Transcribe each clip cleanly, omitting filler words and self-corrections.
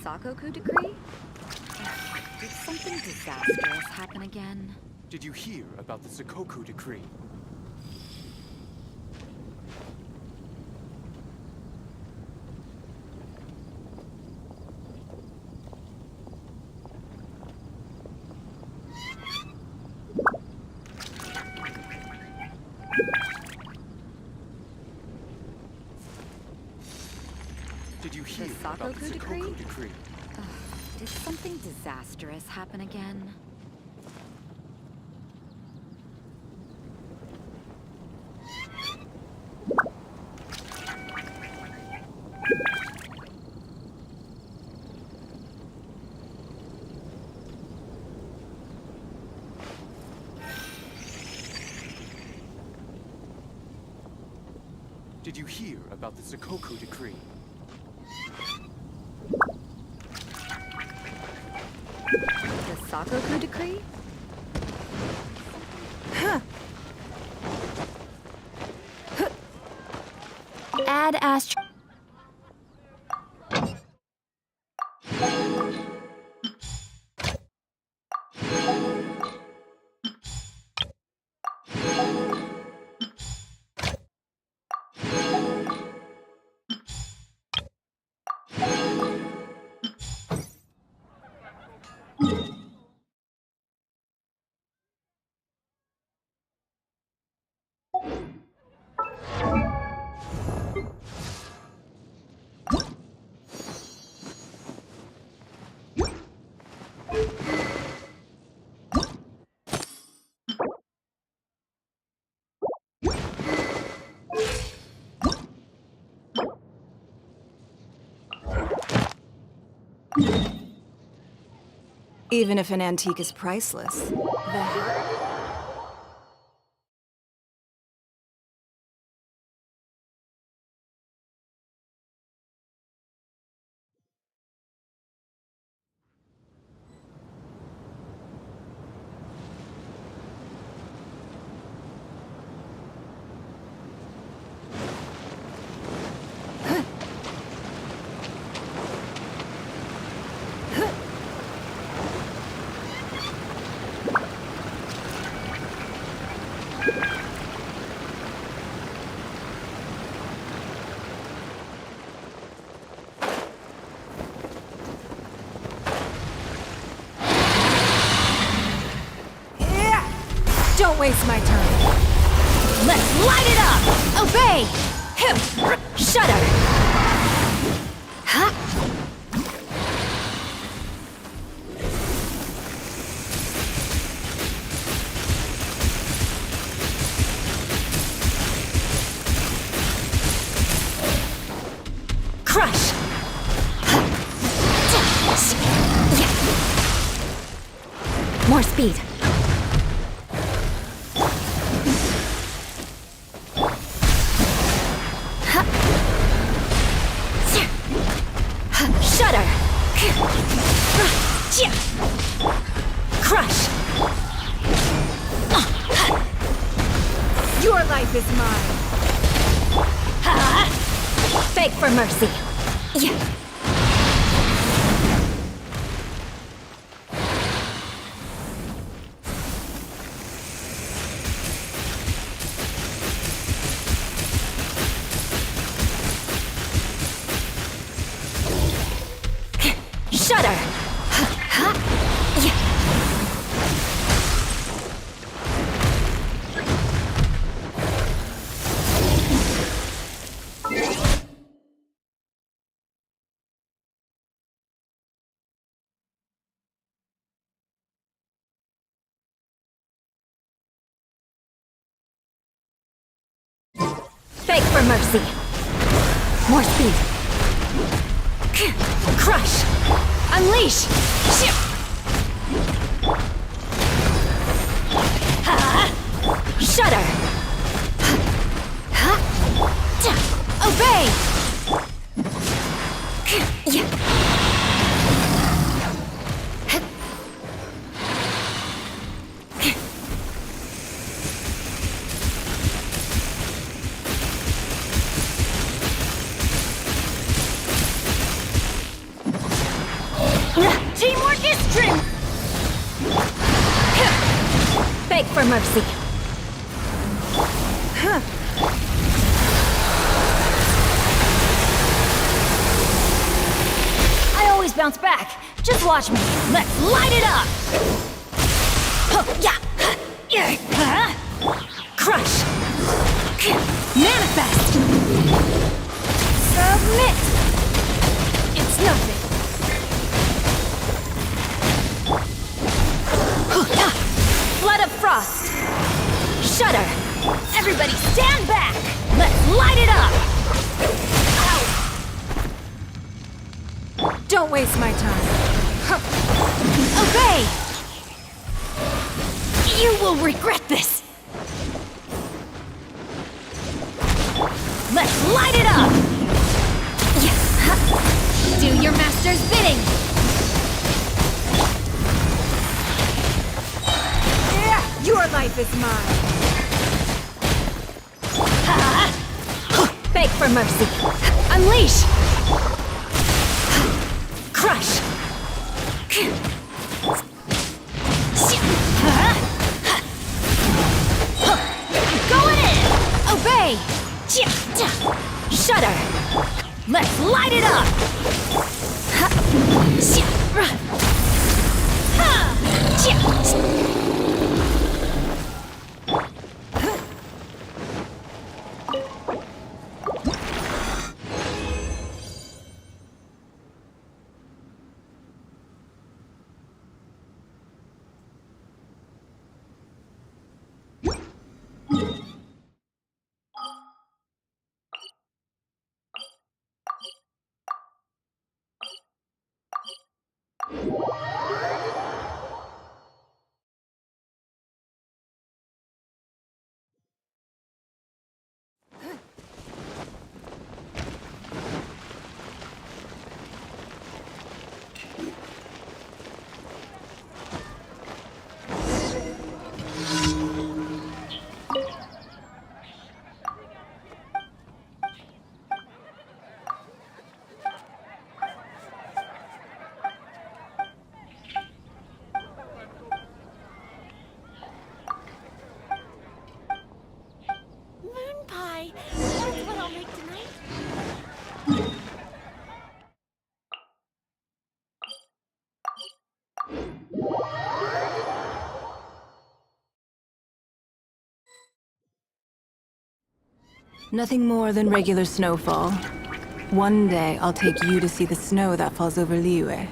Sakoku decree? Did something disastrous happen again? Did you hear about the Sakoku decree? Did you hear about the Sakoku decree? Did something disastrous happen again? Did you hear about the Sakoku decree? The Sakoku decree? Add Astro. Even if an antique is priceless, the Don't waste my time. Let's light it up! Obey! Shudder! Huh? Crush! More speed. Shudder! Crush! Your life is mine. Beg for mercy. Shudder! Beg for mercy. More speed. Crush! Unleash! Shudder! Obey! Teamwork is strength! Beg for mercy. I always bounce back. Just watch me. Let's light it up! Crush! Manifest! Submit! It's nothing. Flood of frost! Shudder! Everybody stand back! Let's light it up! Ow! Don't waste my time. Obey! You will regret this! Let's light it up! Do your master's bidding! Your life is mine. Beg for mercy! Unleash! Crush! Going in! Obey! Shudder! Let's light it up! Nothing more than regular snowfall. One day, I'll take you to see the snow that falls over Liyue.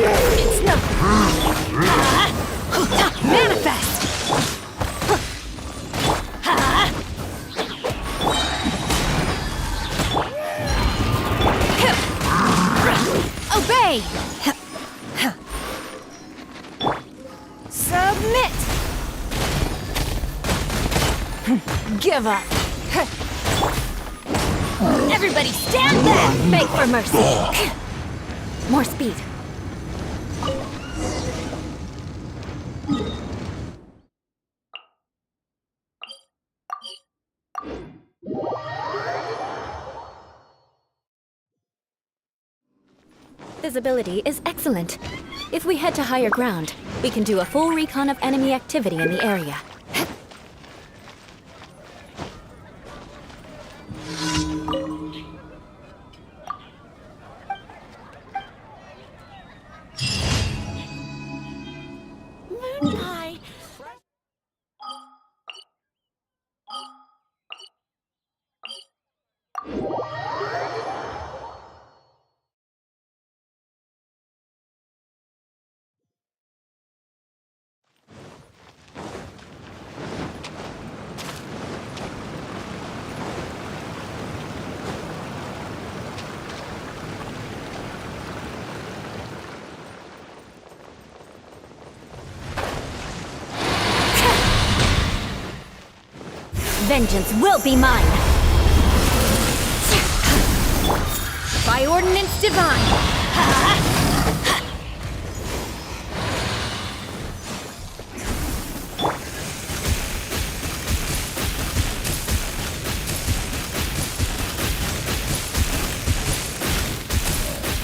It's nothing. Manifest! Obey! Submit! Give up! Everybody stand back! Beg for mercy! More speed. Visibility is excellent. If we head to higher ground, we can do a full recon of enemy activity in the area. Vengeance will be mine! By ordinance divine!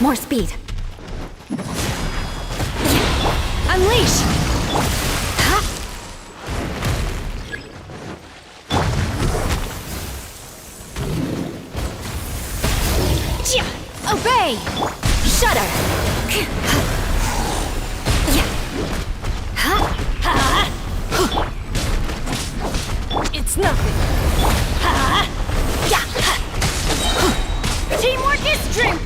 More speed. Unleash! Ha! Obey! Shudder! It's nothing. Teamwork is strength!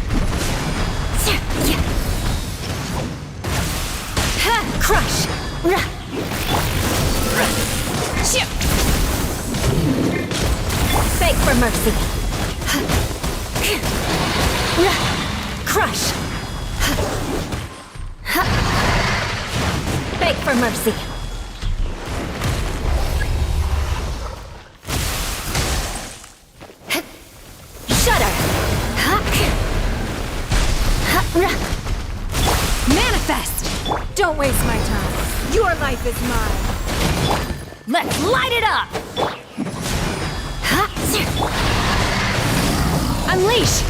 Crush! Beg for mercy! Crush! Beg for mercy! Shudder! Manifest! Don't waste my time. Your life is mine. Let's light it up! Unleash!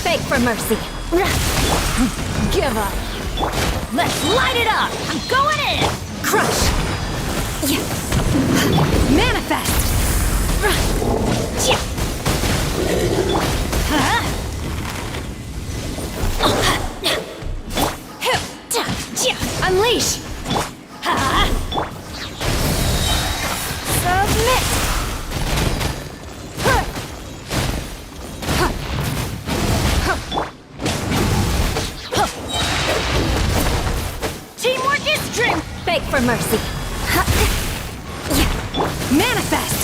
Beg for mercy! Give up! Let's light it up! I'm going in! Crush! Manifest! Unleash! Submit! Teamwork is strength! Beg for mercy! Manifest!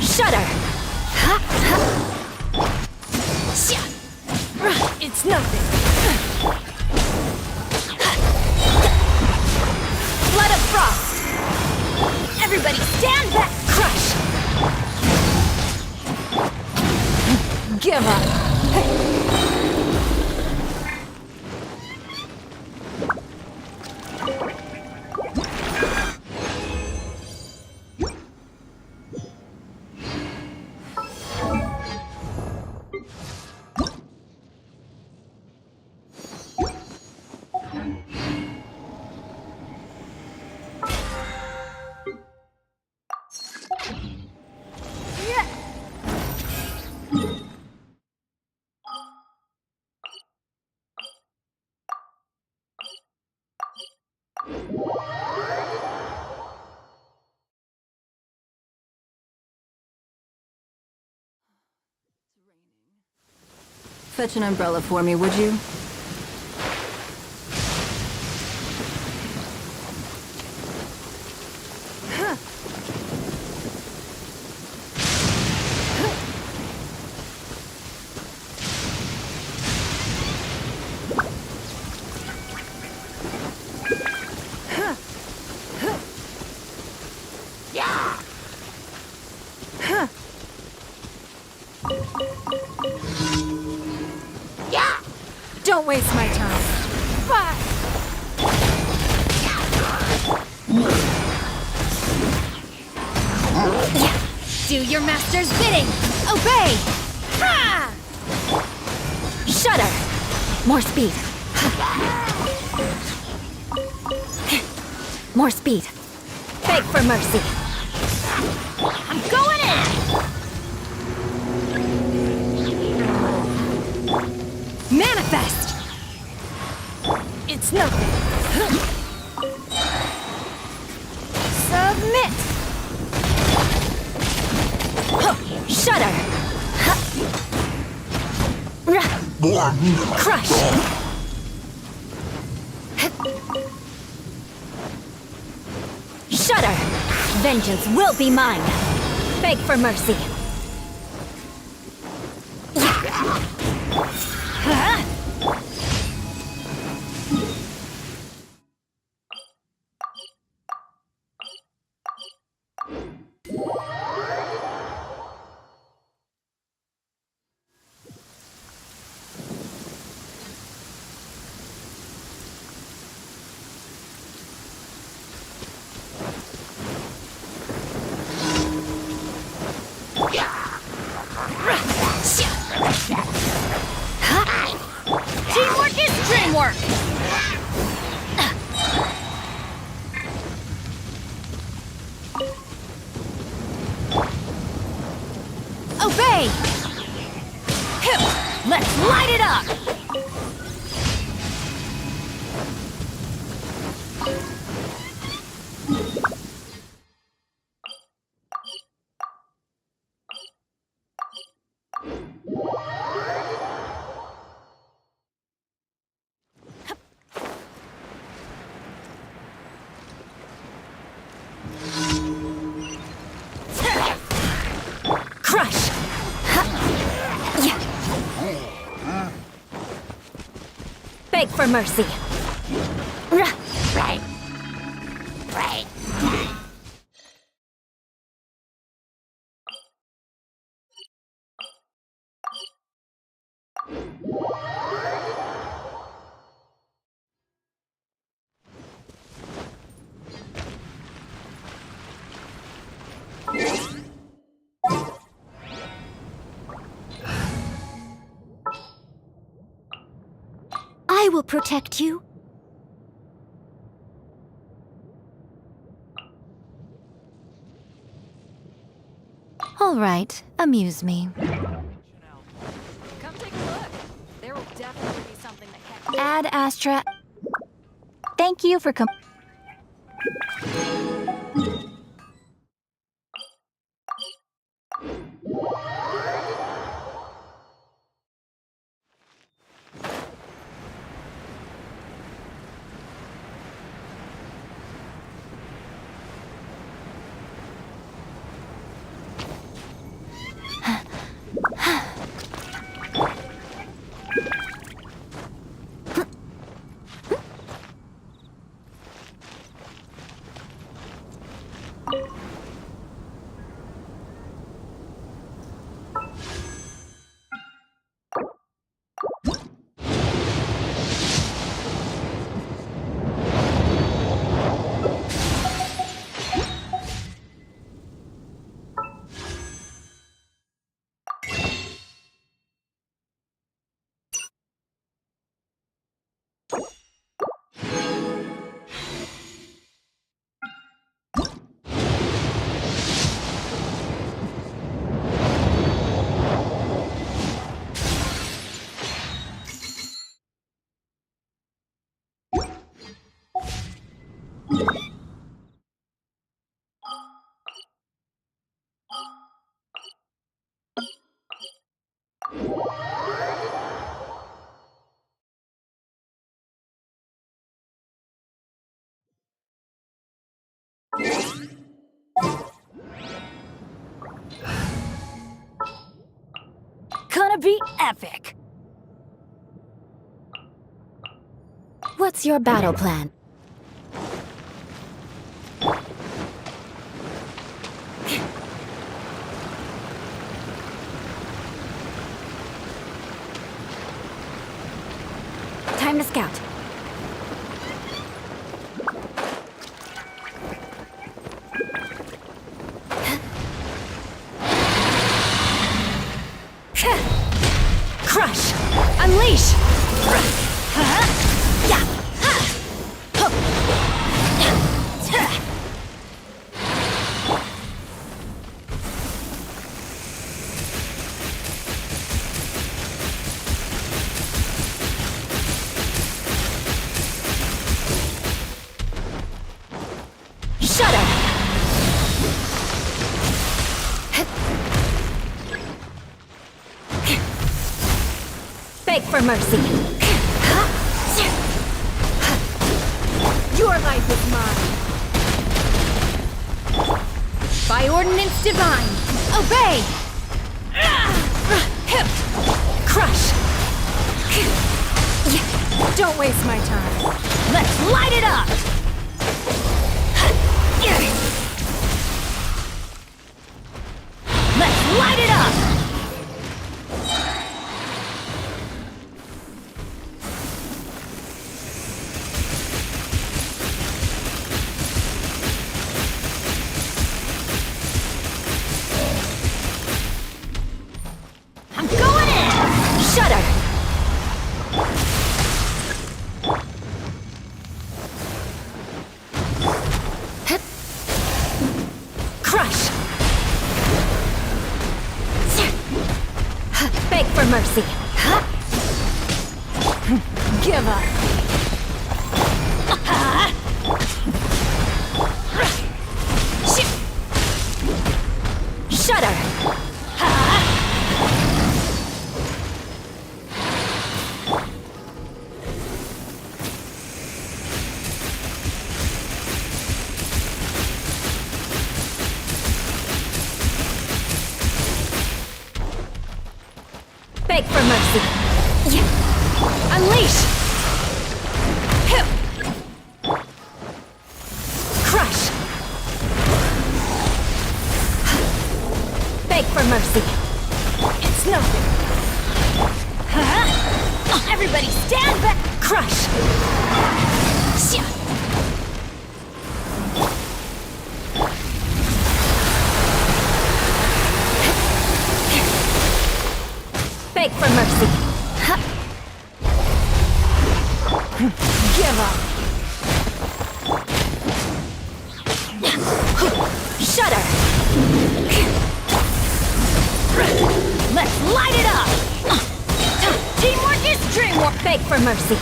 Shudder! It's nothing. Blood of frost! Everybody stand back! Crush! Give up! Fetch an umbrella for me, would you? Don't waste my time. Fire! Do your master's bidding! Obey! Ha! Shudder! More speed. More speed. Beg for mercy. I'm going in! Manifest! It's nothing. Submit! Shudder! Crush! Shudder! Vengeance will be mine. Beg for mercy. Teamwork is dreamwork! Obey! Let's light it up! Crush! Beg for mercy. Right. Right. I will protect you. All right, amuse me. Come take a look. There will definitely be something that can. Ad Astra. Thank you for gonna be epic. What's your battle plan? Time to scout. Crush! Unleash! Shudder! Beg for mercy. Your life is mine. By ordinance divine, obey! Crush! Don't waste my time. Let's light it up! Let's light it up! I'm going in! Shudder! Crush! Beg for mercy. Give up. Shudder! Beg for mercy. Unleash! Crush! Beg for mercy. It's nothing. Everybody stand back! Crush! Beg for mercy. Give up. Shudder! Let's light it up! Teamwork is dreamwork! Beg for mercy.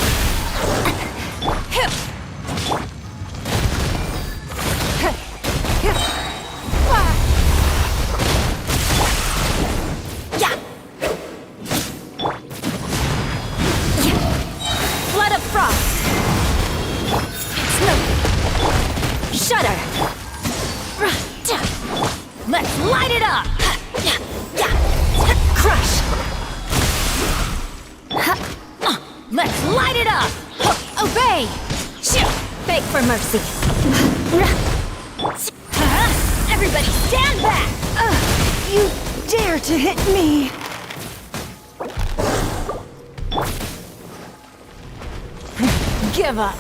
Flood of frost! It's no... Shudder! Let's light it up! Crush! Let's light it up! Obey! Beg for mercy! Everybody stand back! You dare to hit me! Give up.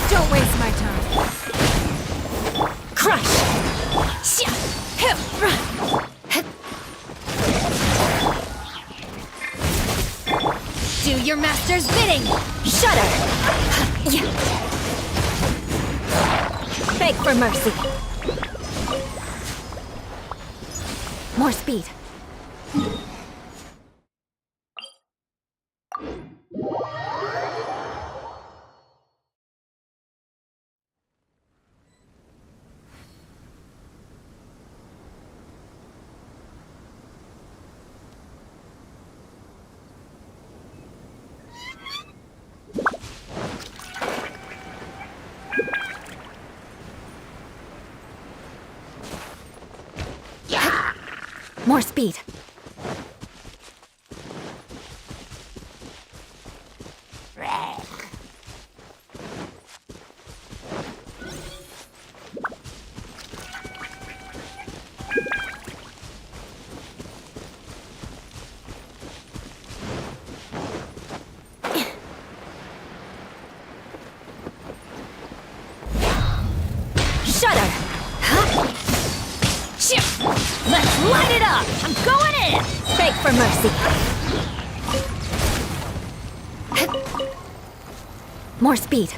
Don't waste my time. Crush! Do your master's bidding! Shudder! Beg for mercy. More speed. More speed. Shudder! Huh? Shit! Let's light it up! I'm going in! Beg for mercy. More speed.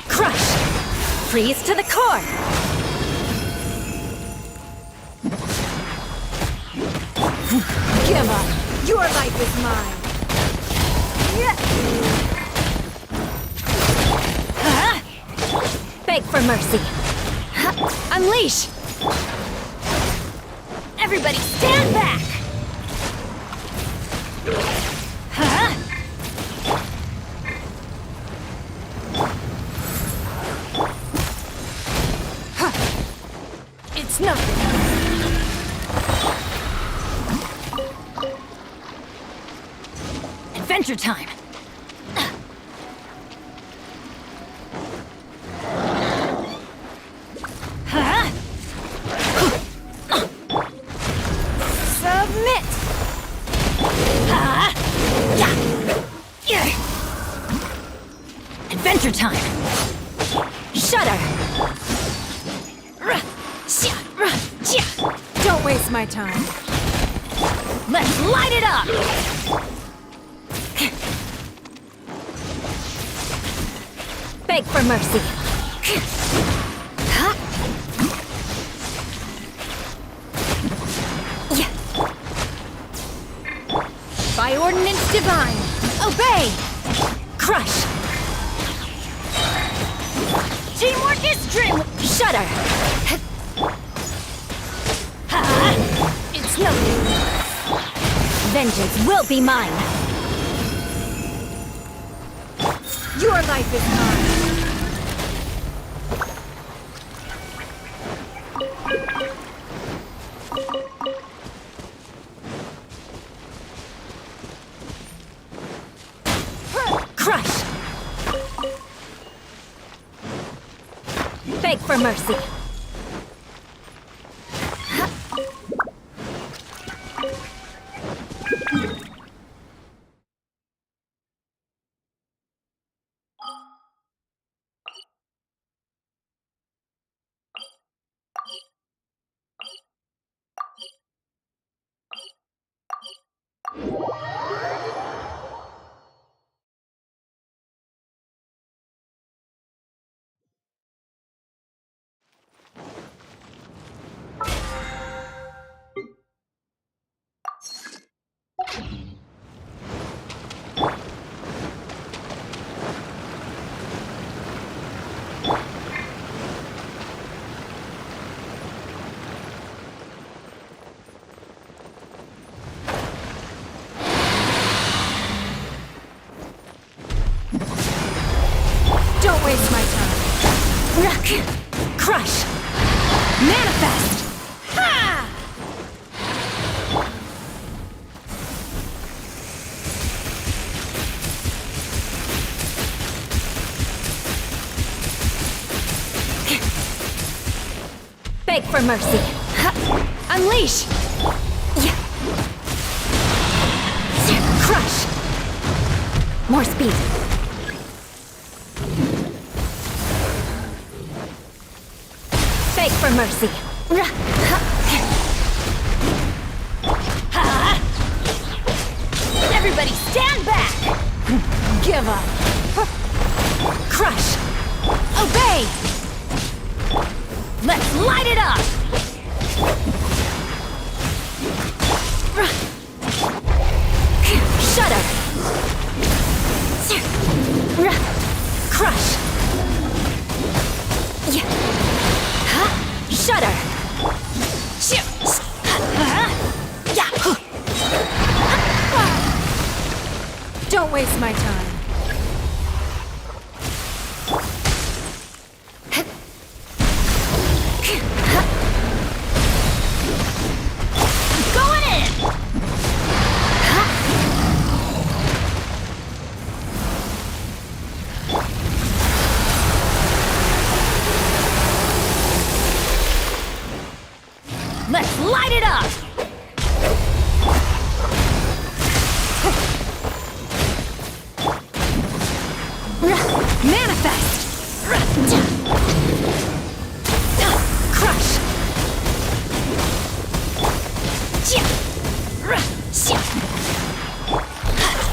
Crush! Freeze to the core! Give up. Your life is mine. Beg for mercy. Unleash! Everybody stand back! It's nothing. Adventure time! Submit. Adventure time! Shudder! Don't waste my time. Let's light it up! Beg for mercy. By ordinance divine, obey! Crush! Teamwork is dream! Shudder! It's nothing. Vengeance will be mine. Your life is mine. Crush! Beg for mercy. Don't waste my time. Crush! Manifest! Ha! Beg for mercy. Unleash! Crush! More speed. Beg for mercy. Everybody stand back! Give up. Crush! Obey! Let's light it up! Shudder! waste my time. Going in! Let's light it up! Manifest! Crush!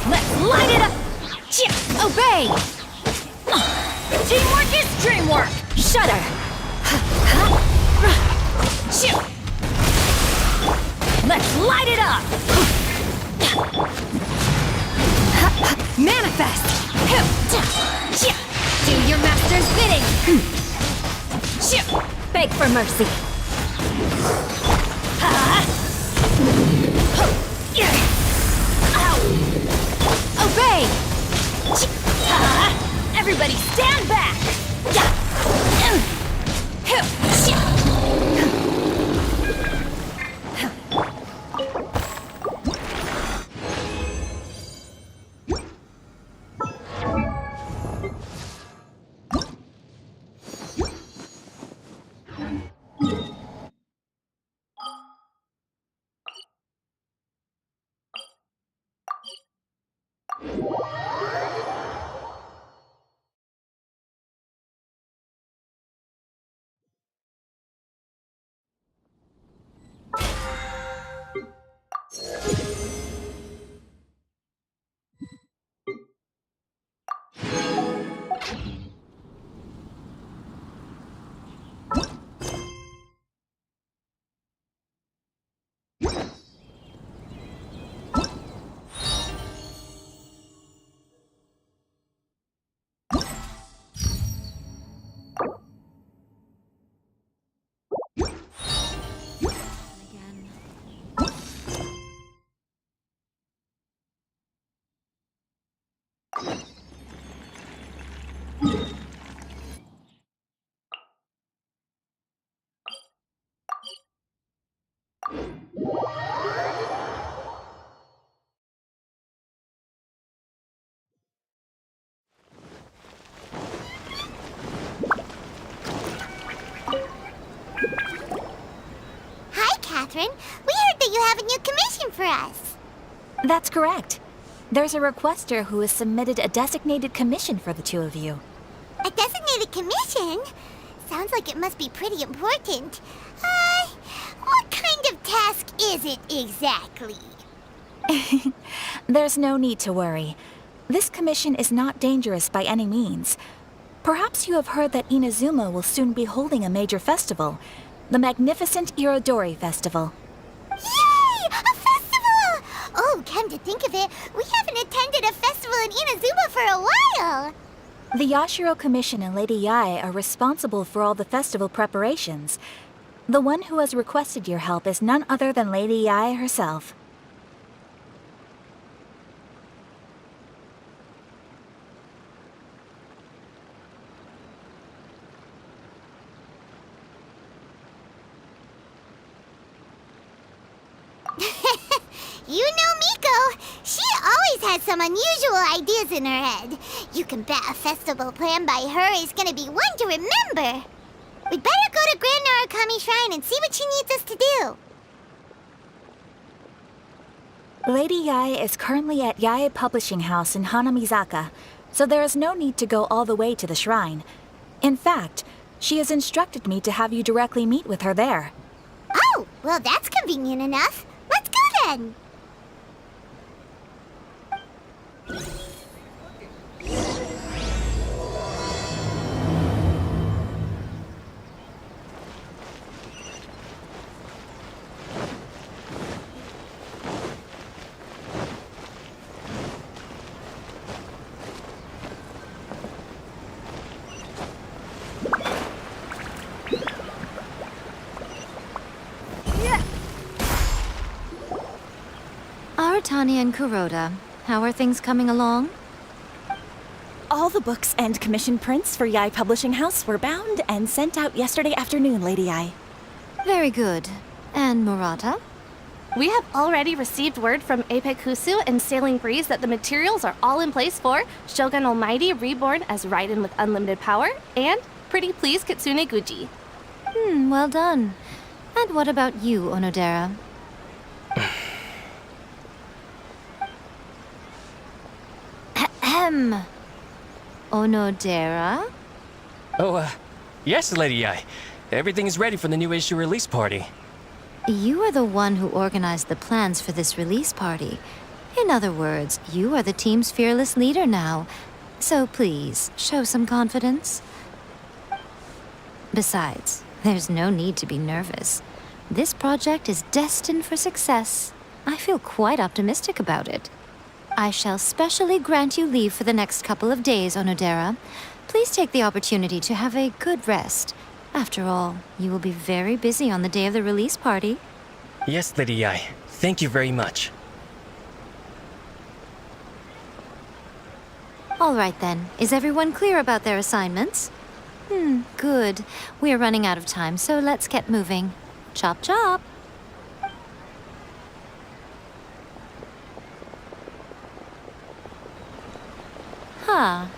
Let's light it up! Obey! Teamwork is dreamwork! Shudder! Let's light it up! Manifest! Do your master's bidding! Beg for mercy! Obey! Everybody stand back! Catherine. We heard that you have a new commission for us. That's correct. There's a requester who has submitted a designated commission for the two of you. A designated commission? Sounds like it must be pretty important. What kind of task is it exactly? There's no need to worry. This commission is not dangerous by any means. Perhaps you have heard that Inazuma will soon be holding a major festival, the magnificent Irodori Festival. Yay! A festival! Oh, come to think of it, we haven't attended a festival in Inazuma for a while. The Yashiro Commission and Lady Yae are responsible for all the festival preparations. The one who has requested your help is none other than Lady Yae herself. You know Miko. She always has some unusual ideas in her head. You can bet a festival planned by her is gonna be one to remember. We'd better go to Grand Narukami Shrine and see what she needs us to do. Lady Yae is currently at Yae Publishing House in Hanamizaka, so there is no need to go all the way to the shrine. In fact, she has instructed me to have you directly meet with her there. Oh, well that's convenient enough. Let's go then. Aratani and Kuroda, how are things coming along? All the books and commission prints for Yai Publishing House were bound and sent out yesterday afternoon, Lady Yai. Very good. And Murata? We have already received word from Apekusu and Sailing Breeze that the materials are all in place for Shogun Almighty reborn as Raiden with unlimited power and Pretty Please Kitsune Guji. Well done. And what about you, Onodera? Ahem. Onodera? Oh, yes, Lady Yai. Everything is ready for the new issue release party. You are the one who organized the plans for this release party. In other words, you are the team's fearless leader now. So please, show some confidence. Besides, there's no need to be nervous. This project is destined for success. I feel quite optimistic about it. I shall specially grant you leave for the next couple of days, Onodera. Please take the opportunity to have a good rest. After all, you will be very busy on the day of the release party. Yes, Lady Yai. Thank you very much. All right then. Is everyone clear about their assignments? Good. We are running out of time, so let's get moving. Chop chop!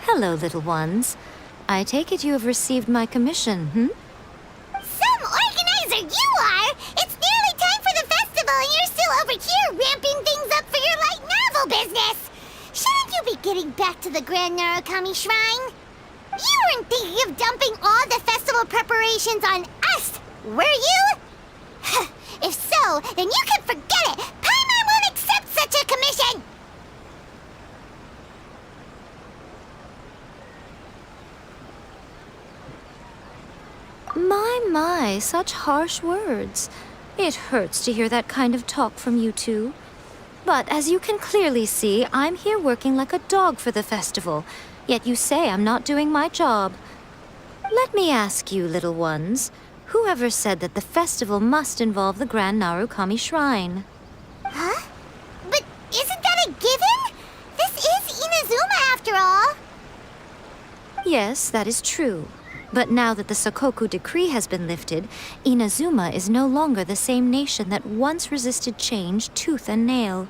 Hello, little ones. I take it you have received my commission, Some organizer you are! It's nearly time for the festival and you're still over here ramping things up for your light novel business! Shouldn't you be getting back to the Grand Narukami Shrine? You weren't thinking of dumping all the festival preparations on us, were you? If so, then you can forget it! Paimon won't accept such a commission! My, such harsh words. It hurts to hear that kind of talk from you two. But as you can clearly see, I'm here working like a dog for the festival. Yet you say I'm not doing my job. Let me ask you, little ones, whoever said that the festival must involve the Grand Narukami Shrine? Huh? But isn't that a given? This is Inazuma after all. Yes, that is true. But now that the Sakoku decree has been lifted, Inazuma is no longer the same nation that once resisted change tooth and nail.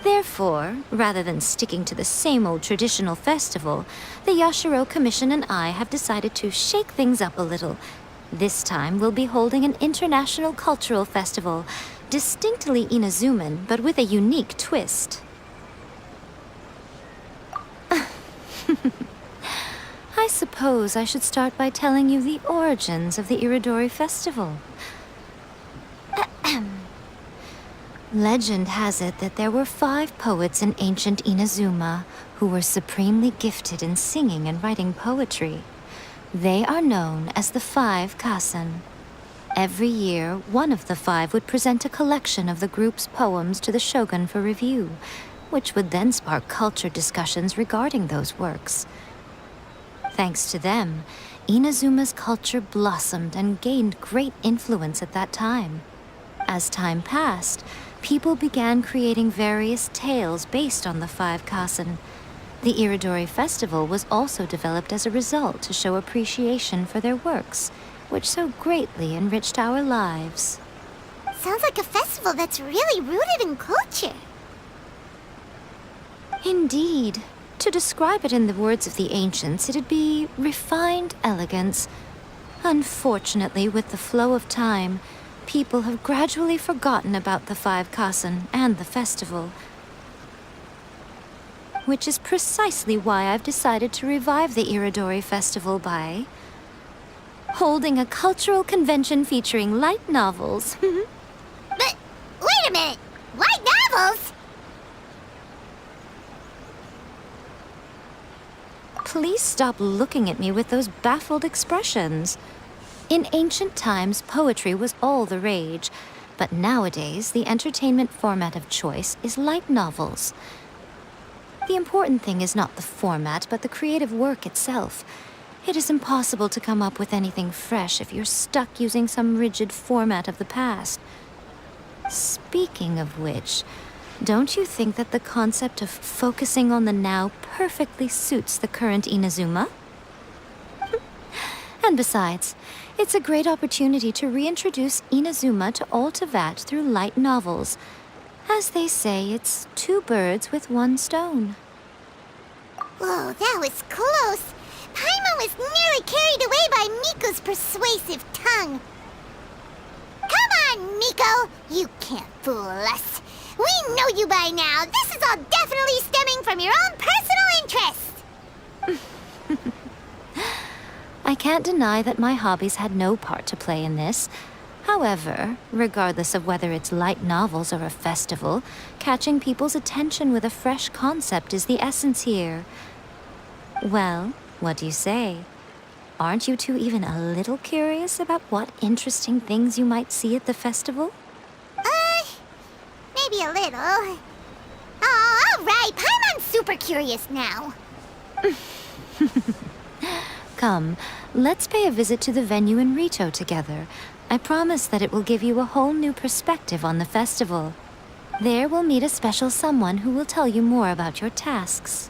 Therefore, rather than sticking to the same old traditional festival, the Yashiro Commission and I have decided to shake things up a little. This time, we'll be holding an international cultural festival, distinctly Inazuman, but with a unique twist. I suppose I should start by telling you the origins of the Iridori Festival. Legend has it that there were 5 poets in ancient Inazuma who were supremely gifted in singing and writing poetry. They are known as the 5 Kasen. Every year, one of the 5 would present a collection of the group's poems to the shogun for review, which would then spark culture discussions regarding those works. Thanks to them, Inazuma's culture blossomed and gained great influence at that time. As time passed, people began creating various tales based on the 5 Kasen. The Iridori Festival was also developed as a result to show appreciation for their works, which so greatly enriched our lives. Sounds like a festival that's really rooted in culture. Indeed. To describe it in the words of the ancients, it'd be refined elegance. Unfortunately, with the flow of time, people have gradually forgotten about the 5 Kasen and the festival. Which is precisely why I've decided to revive the Iridori Festival by holding a cultural convention featuring light novels. But wait a minute! Light novels? Please stop looking at me with those baffled expressions. In ancient times, poetry was all the rage, but nowadays, the entertainment format of choice is light novels. The important thing is not the format, but the creative work itself. It is impossible to come up with anything fresh if you're stuck using some rigid format of the past. Speaking of which, Don't you think that the concept of focusing on the now perfectly suits the current Inazuma? And besides, it's a great opportunity to reintroduce Inazuma to all Teyvat through light novels. As they say, it's two birds with one stone. Whoa, that was close. Paimon was nearly carried away by Miko's persuasive tongue. Come on, Miko! You can't fool us. We know you by now. This is all definitely stemming from your own personal interest. I can't deny that my hobbies had no part to play in this. However, regardless of whether it's light novels or a festival, catching people's attention with a fresh concept is the essence here. Well, what do you say? Aren't you two even a little curious about what interesting things you might see at the festival? Maybe a little. Oh, all right. Paimon's super curious now. Come, let's pay a visit to the venue in Rito together. I promise that it will give you a whole new perspective on the festival. There we'll meet a special someone who will tell you more about your tasks.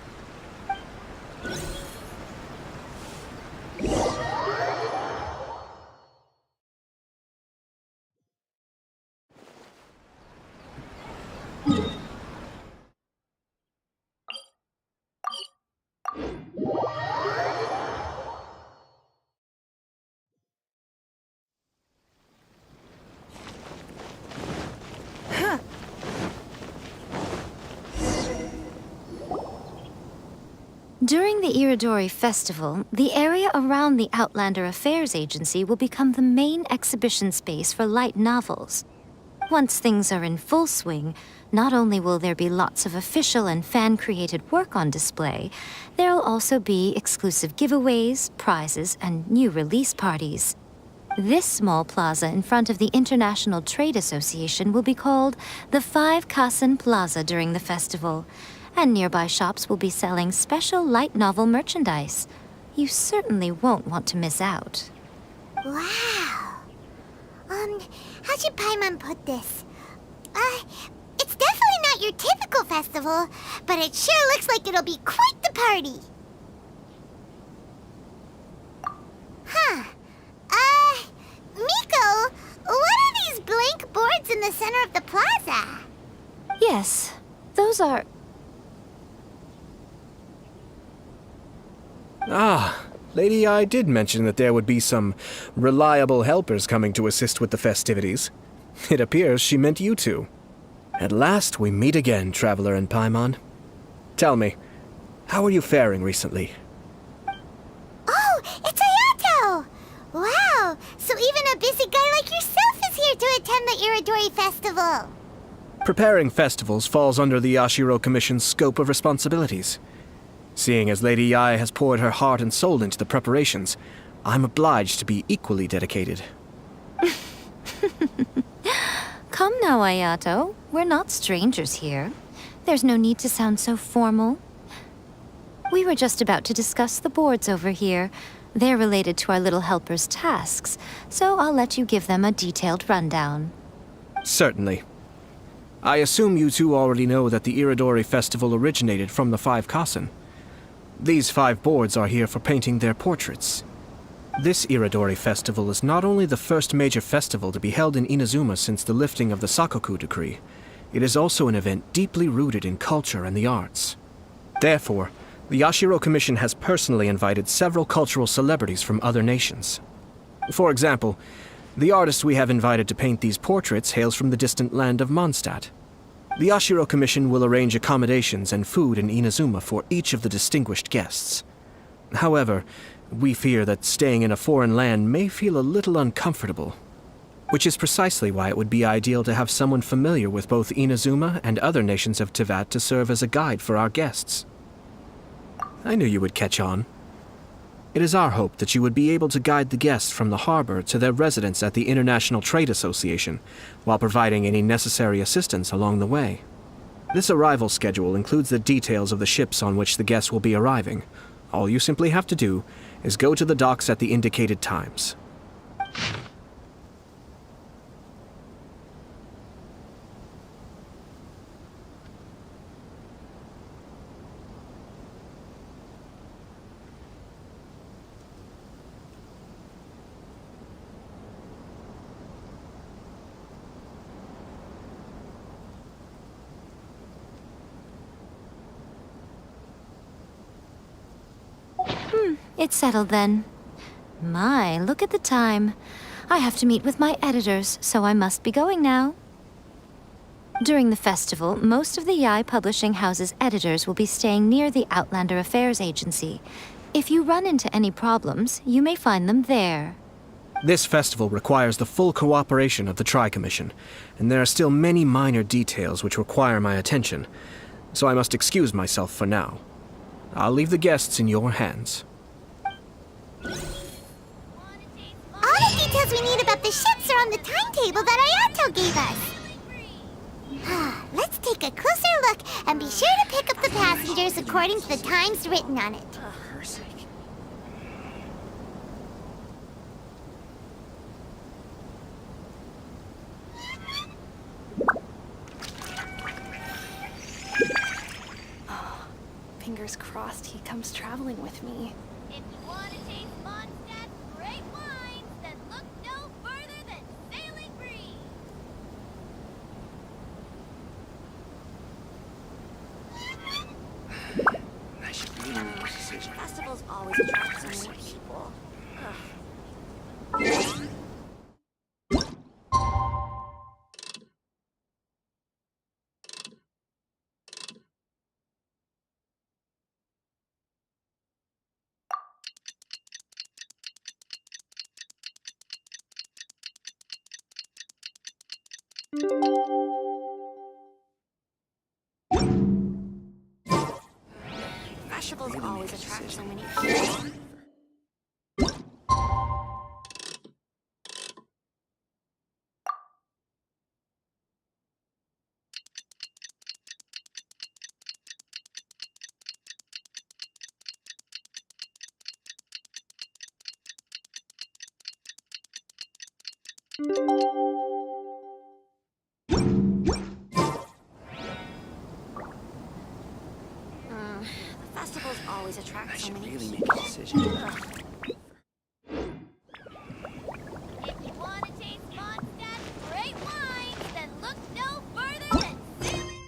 During the Iridori Festival, the area around the Outlander Affairs Agency will become the main exhibition space for light novels. Once things are in full swing, not only will there be lots of official and fan-created work on display, there'll also be exclusive giveaways, prizes, and new release parties. This small plaza in front of the International Trade Association will be called the 5 Kasen Plaza during the festival, and nearby shops will be selling special light novel merchandise. You certainly won't want to miss out. Wow. How should Paimon put this? It's definitely not your typical festival, but it sure looks like it'll be quite the party. Huh. Miko, what are these blank boards in the center of the plaza? Yes, those are... Ah, Lady I did mention that there would be some reliable helpers coming to assist with the festivities. It appears she meant you two. At last we meet again, Traveler and Paimon. Tell me, how are you faring recently? Oh, it's Ayato! Wow, so even a busy guy like yourself is here to attend the Iridori Festival. Preparing festivals falls under the Yashiro Commission's scope of responsibilities. Seeing as Lady Yae has poured her heart and soul into the preparations, I'm obliged to be equally dedicated. Come now, Ayato. We're not strangers here. There's no need to sound so formal. We were just about to discuss the boards over here. They're related to our little helper's tasks, so I'll let you give them a detailed rundown. Certainly. I assume you two already know that the Iridori Festival originated from the 5 Kasen. These 5 boards are here for painting their portraits. This Iridori Festival is not only the first major festival to be held in Inazuma since the lifting of the Sakoku decree, it is also an event deeply rooted in culture and the arts. Therefore, the Yashiro Commission has personally invited several cultural celebrities from other nations. For example, the artist we have invited to paint these portraits hails from the distant land of Mondstadt. The Yashiro Commission will arrange accommodations and food in Inazuma for each of the distinguished guests. However, we fear that staying in a foreign land may feel a little uncomfortable, which is precisely why it would be ideal to have someone familiar with both Inazuma and other nations of Teyvat to serve as a guide for our guests. I knew you would catch on. It is our hope that you would be able to guide the guests from the harbor to their residence at the International Trade Association, while providing any necessary assistance along the way. This arrival schedule includes the details of the ships on which the guests will be arriving. All you simply have to do is go to the docks at the indicated times. It's settled then. My, look at the time. I have to meet with my editors, so I must be going now. During the festival, most of the Yai Publishing House's editors will be staying near the Outlander Affairs Agency. If you run into any problems, you may find them there. This festival requires the full cooperation of the Tri-Commission, and there are still many minor details which require my attention, so I must excuse myself for now. I'll leave the guests in your hands. All the details we need about the ships are on the timetable that Ayato gave us. Let's take a closer look and be sure to pick up the passengers according to the times written on it. Fingers crossed he comes traveling with me. If you want to taste Mondstadt's great wines, then look no further than Sailing Breeze. I should really make a decision. Festivals always attract so many people. Festivals always attract so many people. Festivals always attract so many really people. make a decision. If you want to taste Mondstadt's great wines, then look no further than Sailing.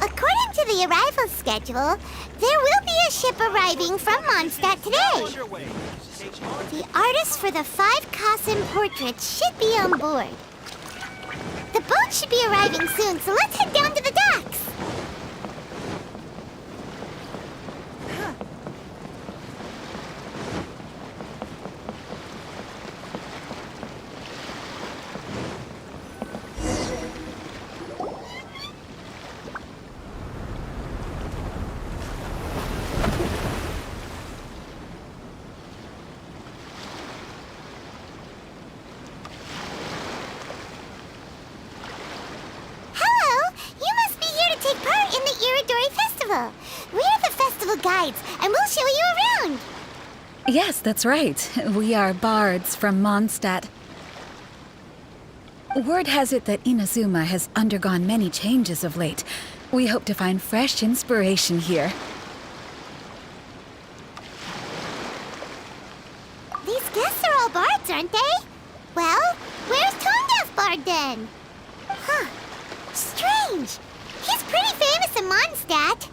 According to the arrival schedule, there will be a ship arriving from Mondstadt today. The artist for the 5 Kasim portraits should be on board. The boat should be arriving soon, so let's head down to the docks. We're the festival guides, and we'll show you around. Yes, that's right. We are bards from Mondstadt. Word has it that Inazuma has undergone many changes of late. We hope to find fresh inspiration here. These guests are all bards, aren't they? Well, where's Tone Deaf Bard then? Huh. Strange. He's pretty famous in Mondstadt.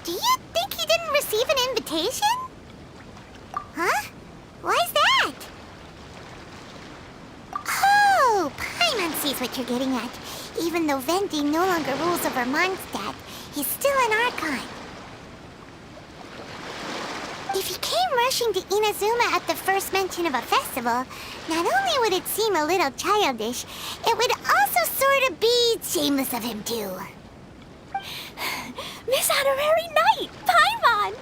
Do you think he didn't receive an invitation? Huh? Why's that? Oh, Paimon sees what you're getting at. Even though Venti no longer rules over Mondstadt, he's still an Archon. If he came rushing to Inazuma at the first mention of a festival, not only would it seem a little childish, it would also sort of be shameless of him too. Miss Honorary Knight, Paimon!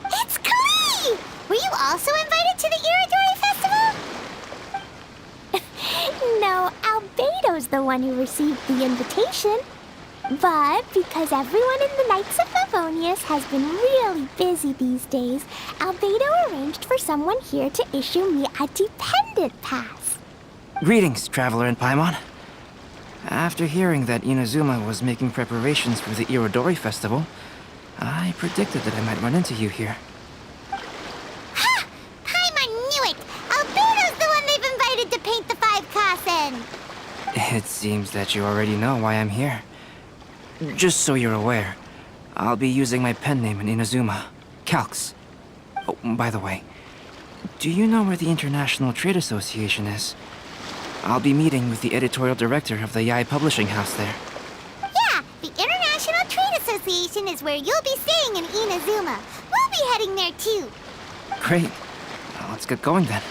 It's Klee! Were you also invited to the Iridori Festival? No, Albedo's the one who received the invitation. But because everyone in the Knights of Favonius has been really busy these days, Albedo arranged for someone here to issue me a dependent pass. Greetings, Traveler in Paimon. After hearing that Inazuma was making preparations for the Irodori Festival, I predicted that I might run into you here. Ha! Paimon knew it! Albedo's the one they've invited to paint the 5 Kasen! It seems that you already know why I'm here. Just so you're aware, I'll be using my pen name in Inazuma, Calx. Oh, by the way, do you know where the International Trade Association is? I'll be meeting with the editorial director of the Yae Publishing House there. Yeah, the International Trade Association is where you'll be staying in Inazuma. We'll be heading there too. Great. Well, let's get going then.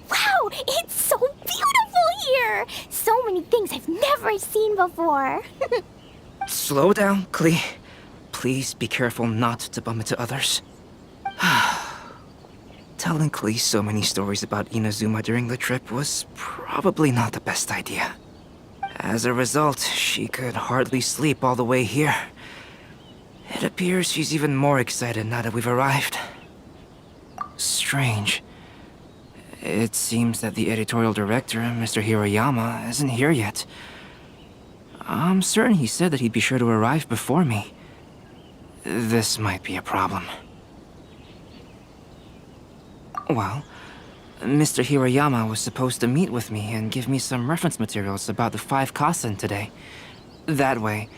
Wow, it's so beautiful here! So many things I've never seen before. Slow down, Klee. Please be careful not to bump into others. Telling Klee so many stories about Inazuma during the trip was probably not the best idea. As a result, she could hardly sleep all the way here. It appears she's even more excited now that we've arrived. Strange. It seems that the editorial director, Mr. Hiroyama, isn't here yet. I'm certain he said that he'd be sure to arrive before me. This might be a problem. Well, Mr. Hiroyama was supposed to meet with me and give me some reference materials about the 5 Kasen today. That way,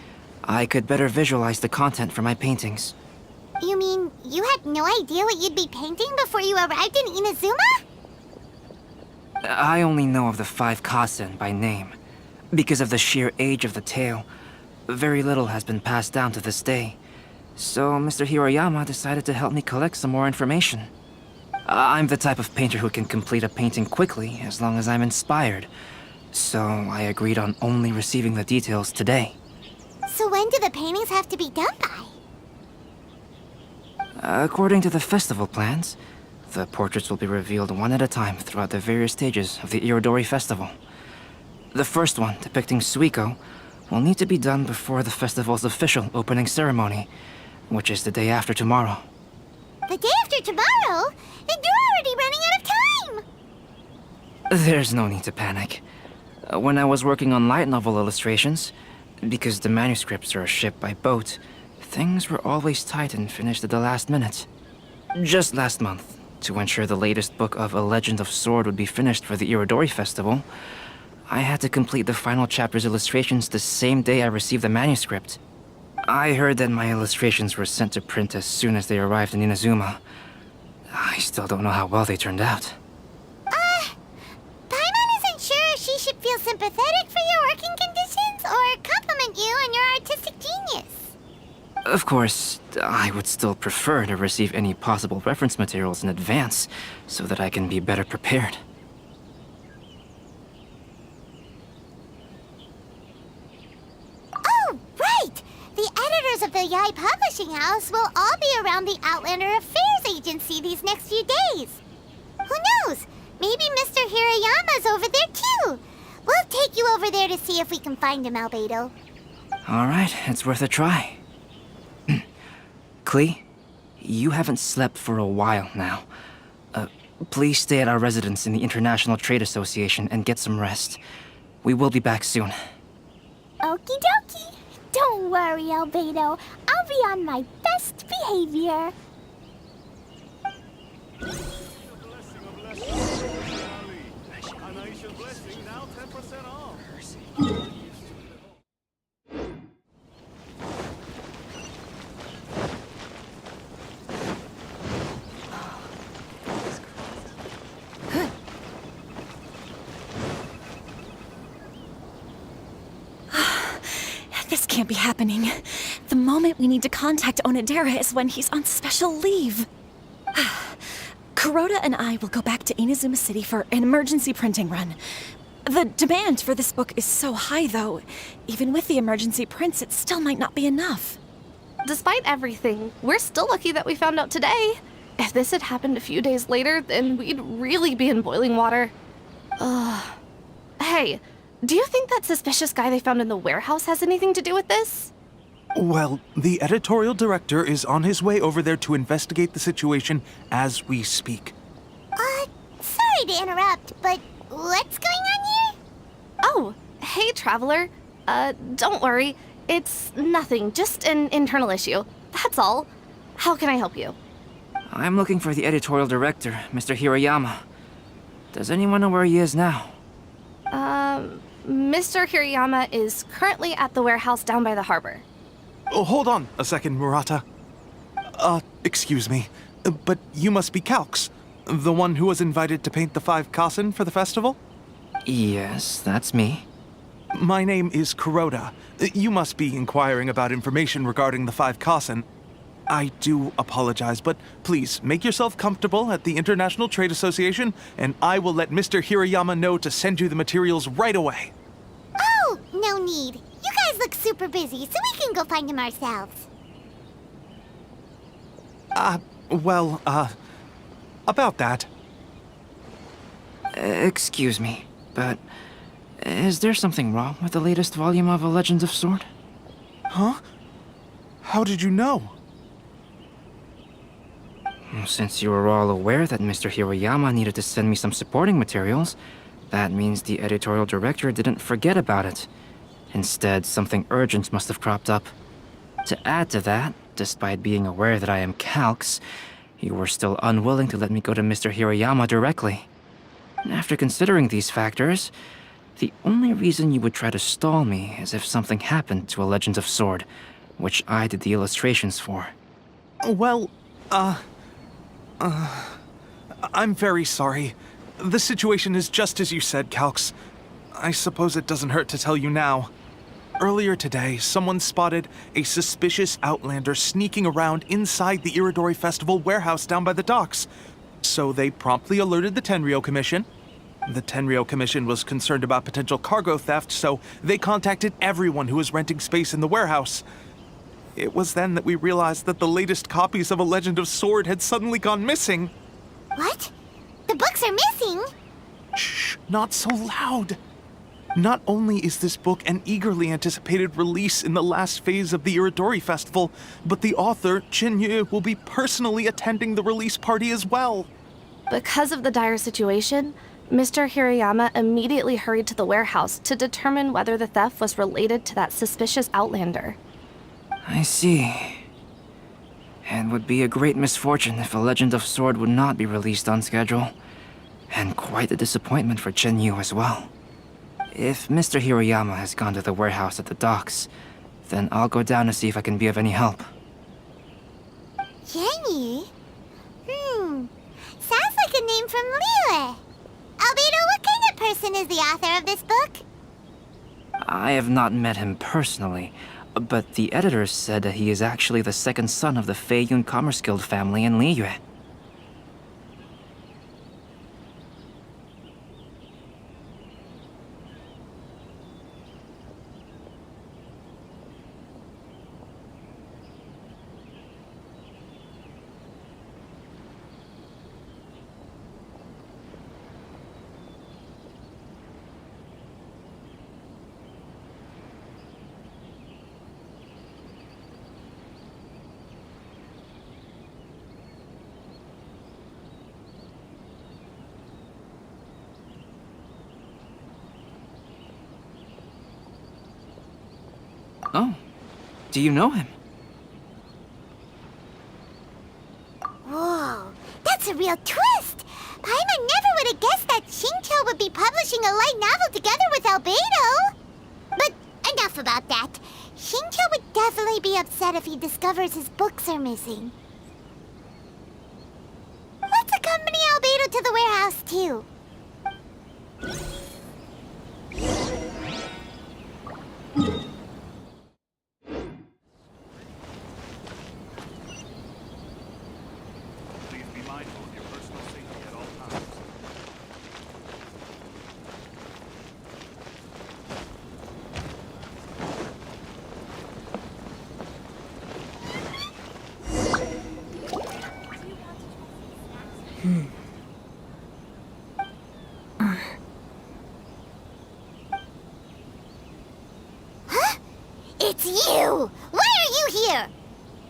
I could better visualize the content for my paintings. You mean you had no idea what you'd be painting before you arrived in Inazuma? I only know of the 5 Kasen by name. Because of the sheer age of the tale, very little has been passed down to this day. So Mr. Hiroyama decided to help me collect some more information. I'm the type of painter who can complete a painting quickly as long as I'm inspired. So I agreed on only receiving the details today. So when do the paintings have to be done by? According to the festival plans, the portraits will be revealed one at a time throughout the various stages of the Irodori Festival. The first one, depicting Suiko, will need to be done before the festival's official opening ceremony, which is the day after tomorrow. The day after tomorrow? Then you're already running out of time! There's no need to panic. When I was working on light novel illustrations, because the manuscripts are shipped by boat, things were always tight and finished at the last minute. Just last month, to ensure the latest book of A Legend of Sword would be finished for the Irodori Festival, I had to complete the final chapter's illustrations the same day I received the manuscript. I heard that my illustrations were sent to print as soon as they arrived in Inazuma. I still don't know how well they turned out. Paimon isn't sure if she should feel sympathetic for your working conditions or compliment you on your artistic genius. Of course, I would still prefer to receive any possible reference materials in advance so that I can be better prepared. Oh, right! The editors of the Yae Publishing House will all be around the Outlander Affairs Agency these next few days. Who knows? Maybe Mr. Hiroyama's over there too. We'll take you over there to see if we can find him, Albedo. Alright, it's worth a try. Klee, you haven't slept for a while now. Please stay at our residence in the International Trade Association and get some rest. We will be back soon. Okie dokie. Don't worry, Albedo. I'll be on my best behavior. This can't be happening. The moment we need to contact Onodera is when he's on special leave. Kuroda and I will go back to Inazuma City for an emergency printing run. The demand for this book is so high, though. Even with the emergency prints, it still might not be enough. Despite everything, we're still lucky that we found out today. If this had happened a few days later, then we'd really be in boiling water. Hey, do you think that suspicious guy they found in the warehouse has anything to do with this? Well, the editorial director is on his way over there to investigate the situation as we speak. Sorry to interrupt, but what's going on here? Oh, hey, Traveler. Don't worry. It's nothing, just an internal issue. That's all. How can I help you? I'm looking for the editorial director, Mr. Hirayama. Does anyone know where he is now? Mr. Hirayama is currently at the warehouse down by the harbor. Oh, hold on a second, Murata. Excuse me, but you must be Calx, the one who was invited to paint the 5 Kasen for the festival? Yes, that's me. My name is Kuroda. You must be inquiring about information regarding the 5 Kasen. I do apologize, but please make yourself comfortable at the International Trade Association, and I will let Mr. Hirayama know to send you the materials right away. Oh, no need. You guys look super busy, so we can go find him ourselves. About that. Excuse me, but is there something wrong with the latest volume of A Legend of Sword? Huh? How did you know? Since you were all aware that Mr. Hirayama needed to send me some supporting materials, that means the editorial director didn't forget about it. Instead, something urgent must have cropped up. To add to that, despite being aware that I am Calx, you were still unwilling to let me go to Mr. Hirayama directly. After considering these factors, the only reason you would try to stall me is if something happened to A Legend of Sword, which I did the illustrations for. Well, I'm very sorry. The situation is just as you said, Calx. I suppose it doesn't hurt to tell you now. Earlier today, someone spotted a suspicious outlander sneaking around inside the Iridori Festival warehouse down by the docks. So they promptly alerted the Tenryou Commission. The Tenryou Commission was concerned about potential cargo theft, so they contacted everyone who was renting space in the warehouse. It was then that we realized that the latest copies of A Legend of Sword had suddenly gone missing. What? The books are missing? Shh, not so loud. Not only is this book an eagerly anticipated release in the last phase of the Iridori Festival, but the author, Jinyu, will be personally attending the release party as well. Because of the dire situation, Mr. Hirayama immediately hurried to the warehouse to determine whether the theft was related to that suspicious outlander. I see. It would be a great misfortune if A Legend of Sword would not be released on schedule. And quite a disappointment for Jinyu as well. If Mr. Hirayama has gone to the warehouse at the docks, then I'll go down to see if I can be of any help. Jenny? Sounds like a name from Liyue. Albedo, what kind of person is the author of this book? I have not met him personally, but the editors said that he is actually the second son of the Feiyun Commerce Guild family in Liyue. Oh, do you know him? Whoa, that's a real twist! Paimon never would have guessed that Xingqiu would be publishing a light novel together with Albedo! But enough about that. Xingqiu would definitely be upset if he discovers his books are missing. Let's accompany Albedo to the warehouse, too. It's you! Why are you here?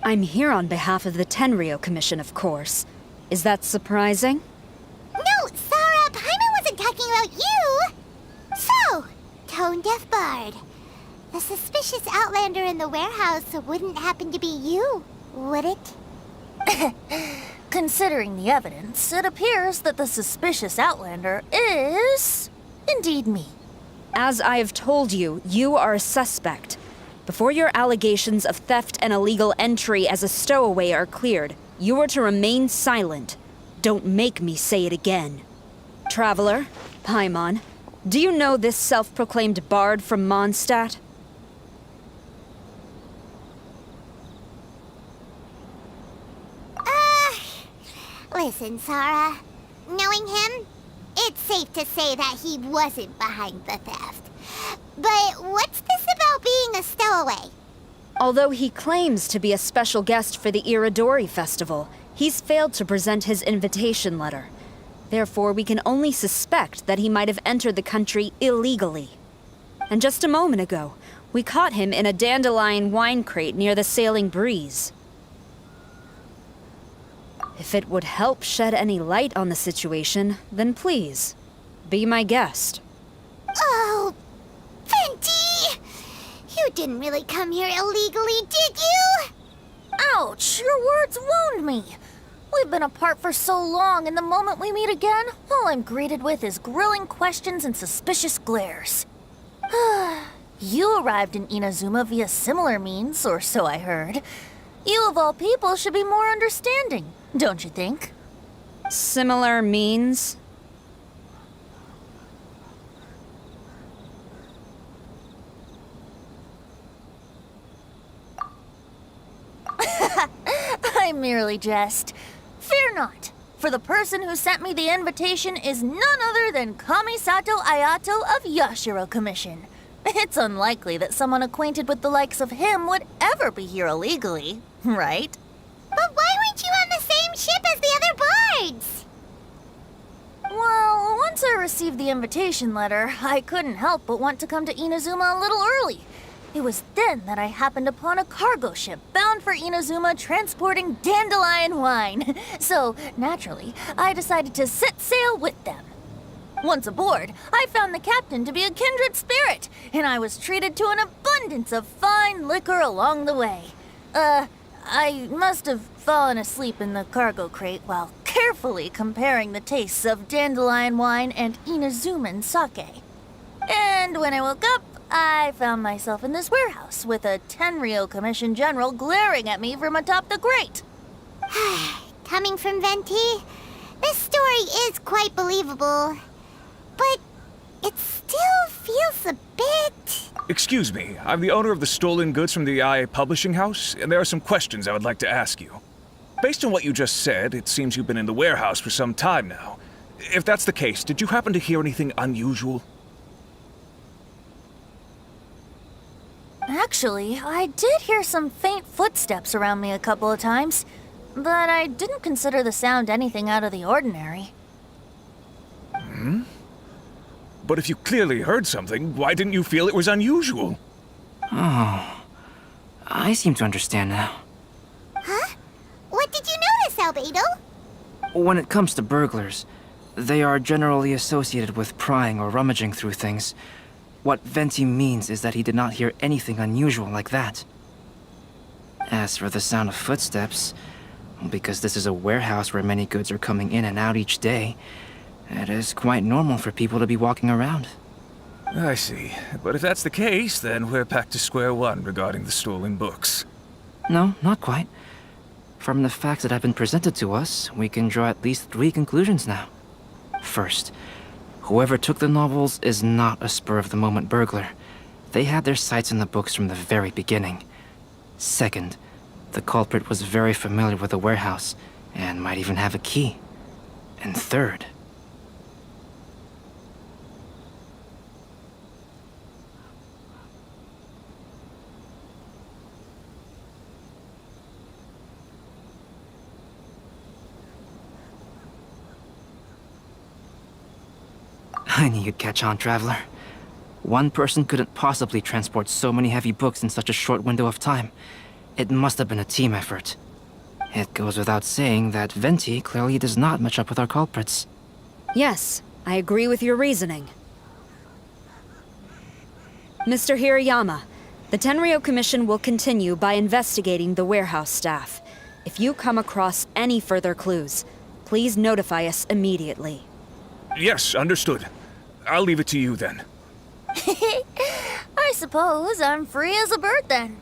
I'm here on behalf of the Tenryo Commission, of course. Is that surprising? No, Sarah, Paimon wasn't talking about you! So, Tone Deaf Bard. The suspicious outlander in the warehouse wouldn't happen to be you, would it? Considering the evidence, it appears that the suspicious outlander is indeed me. As I have told you, you are a suspect. Before your allegations of theft and illegal entry as a stowaway are cleared, you are to remain silent. Don't make me say it again. Traveler, Paimon, do you know this self-proclaimed bard from Mondstadt? Listen, Sarah. Knowing him, it's safe to say that he wasn't behind the theft. But what's this about being a stowaway? Although he claims to be a special guest for the Iridori Festival, he's failed to present his invitation letter. Therefore, we can only suspect that he might have entered the country illegally. And just a moment ago, we caught him in a dandelion wine crate near the Sailing Breeze. If it would help shed any light on the situation, then please, be my guest. Oh, Venti! You didn't really come here illegally, did you? Ouch, your words wound me. We've been apart for so long, and the moment we meet again, all I'm greeted with is grilling questions and suspicious glares. You arrived in Inazuma via similar means, or so I heard. You of all people should be more understanding, don't you think? Similar means? I merely jest. Fear not, for the person who sent me the invitation is none other than Kamisato Ayato of Yashiro Commission. It's unlikely that someone acquainted with the likes of him would ever be here illegally, right? But why weren't you on the same ship as the other bards? Well, once I received the invitation letter, I couldn't help but want to come to Inazuma a little early. It was then that I happened upon a cargo ship bound for Inazuma transporting dandelion wine. So, naturally, I decided to set sail with them. Once aboard, I found the captain to be a kindred spirit, and I was treated to an abundance of fine liquor along the way. I must have fallen asleep in the cargo crate while carefully comparing the tastes of dandelion wine and Inazuman sake. And when I woke up, I found myself in this warehouse with a Tenryo Commission general glaring at me from atop the grate. Coming from Venti, this story is quite believable. But it still feels a bit... Excuse me, I'm the owner of the stolen goods from the IA Publishing House, and there are some questions I would like to ask you. Based on what you just said, it seems you've been in the warehouse for some time now. If that's the case, did you happen to hear anything unusual? Actually, I did hear some faint footsteps around me a couple of times, but I didn't consider the sound anything out of the ordinary. But if you clearly heard something, why didn't you feel it was unusual? Oh, I seem to understand now. Huh? What did you notice, Albedo? When it comes to burglars, they are generally associated with prying or rummaging through things. What Venti means is that he did not hear anything unusual like that. As for the sound of footsteps, because this is a warehouse where many goods are coming in and out each day, it is quite normal for people to be walking around. I see. But if that's the case, then we're back to square one regarding the stolen books. No, not quite. From the facts that have been presented to us, we can draw at least 3 conclusions now. First, whoever took the novels is not a spur-of-the-moment burglar. They had their sights on the books from the very beginning. Second, the culprit was very familiar with the warehouse, and might even have a key. And third... I knew you'd catch on, Traveler. One person couldn't possibly transport so many heavy books in such a short window of time. It must have been a team effort. It goes without saying that Venti clearly does not match up with our culprits. Yes, I agree with your reasoning. Mr. Hirayama, the Tenryo Commission will continue by investigating the warehouse staff. If you come across any further clues, please notify us immediately. Yes, understood. I'll leave it to you then. I suppose I'm free as a bird then.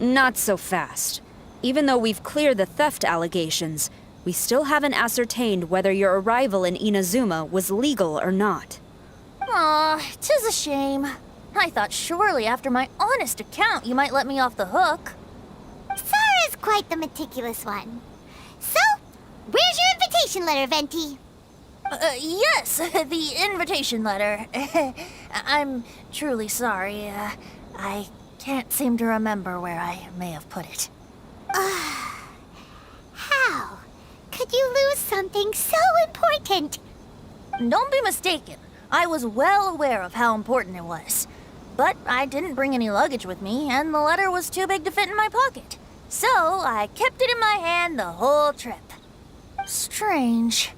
Not so fast. Even though we've cleared the theft allegations, we still haven't ascertained whether your arrival in Inazuma was legal or not. Aw, 'tis a shame. I thought surely after my honest account you might let me off the hook. Sarah's quite the meticulous one. So, where's your invitation letter, Venti? Yes, the invitation letter. I'm truly sorry. I can't seem to remember where I may have put it. How could you lose something so important? Don't be mistaken. I was well aware of how important it was. But I didn't bring any luggage with me, and the letter was too big to fit in my pocket. So I kept it in my hand the whole trip. Strange.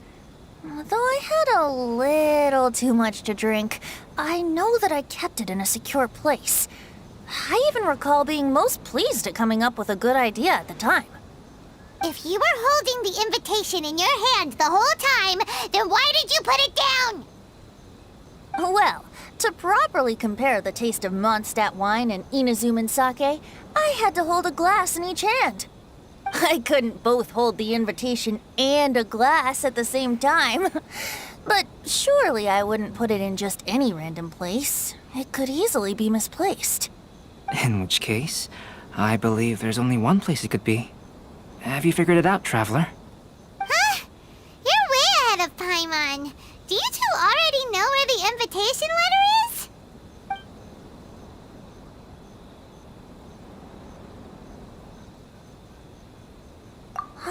Though I had a little too much to drink, I know that I kept it in a secure place. I even recall being most pleased at coming up with a good idea at the time. If you were holding the invitation in your hand the whole time, then why did you put it down? Well, to properly compare the taste of Mondstadt wine and Inazuman sake, I had to hold a glass in each hand. I couldn't both hold the invitation and a glass at the same time. But surely I wouldn't put it in just any random place. It could easily be misplaced. In which case, I believe there's only one place it could be. Have you figured it out, Traveler? Huh? You're way ahead of Paimon. Do you two already know where the invitation letter is?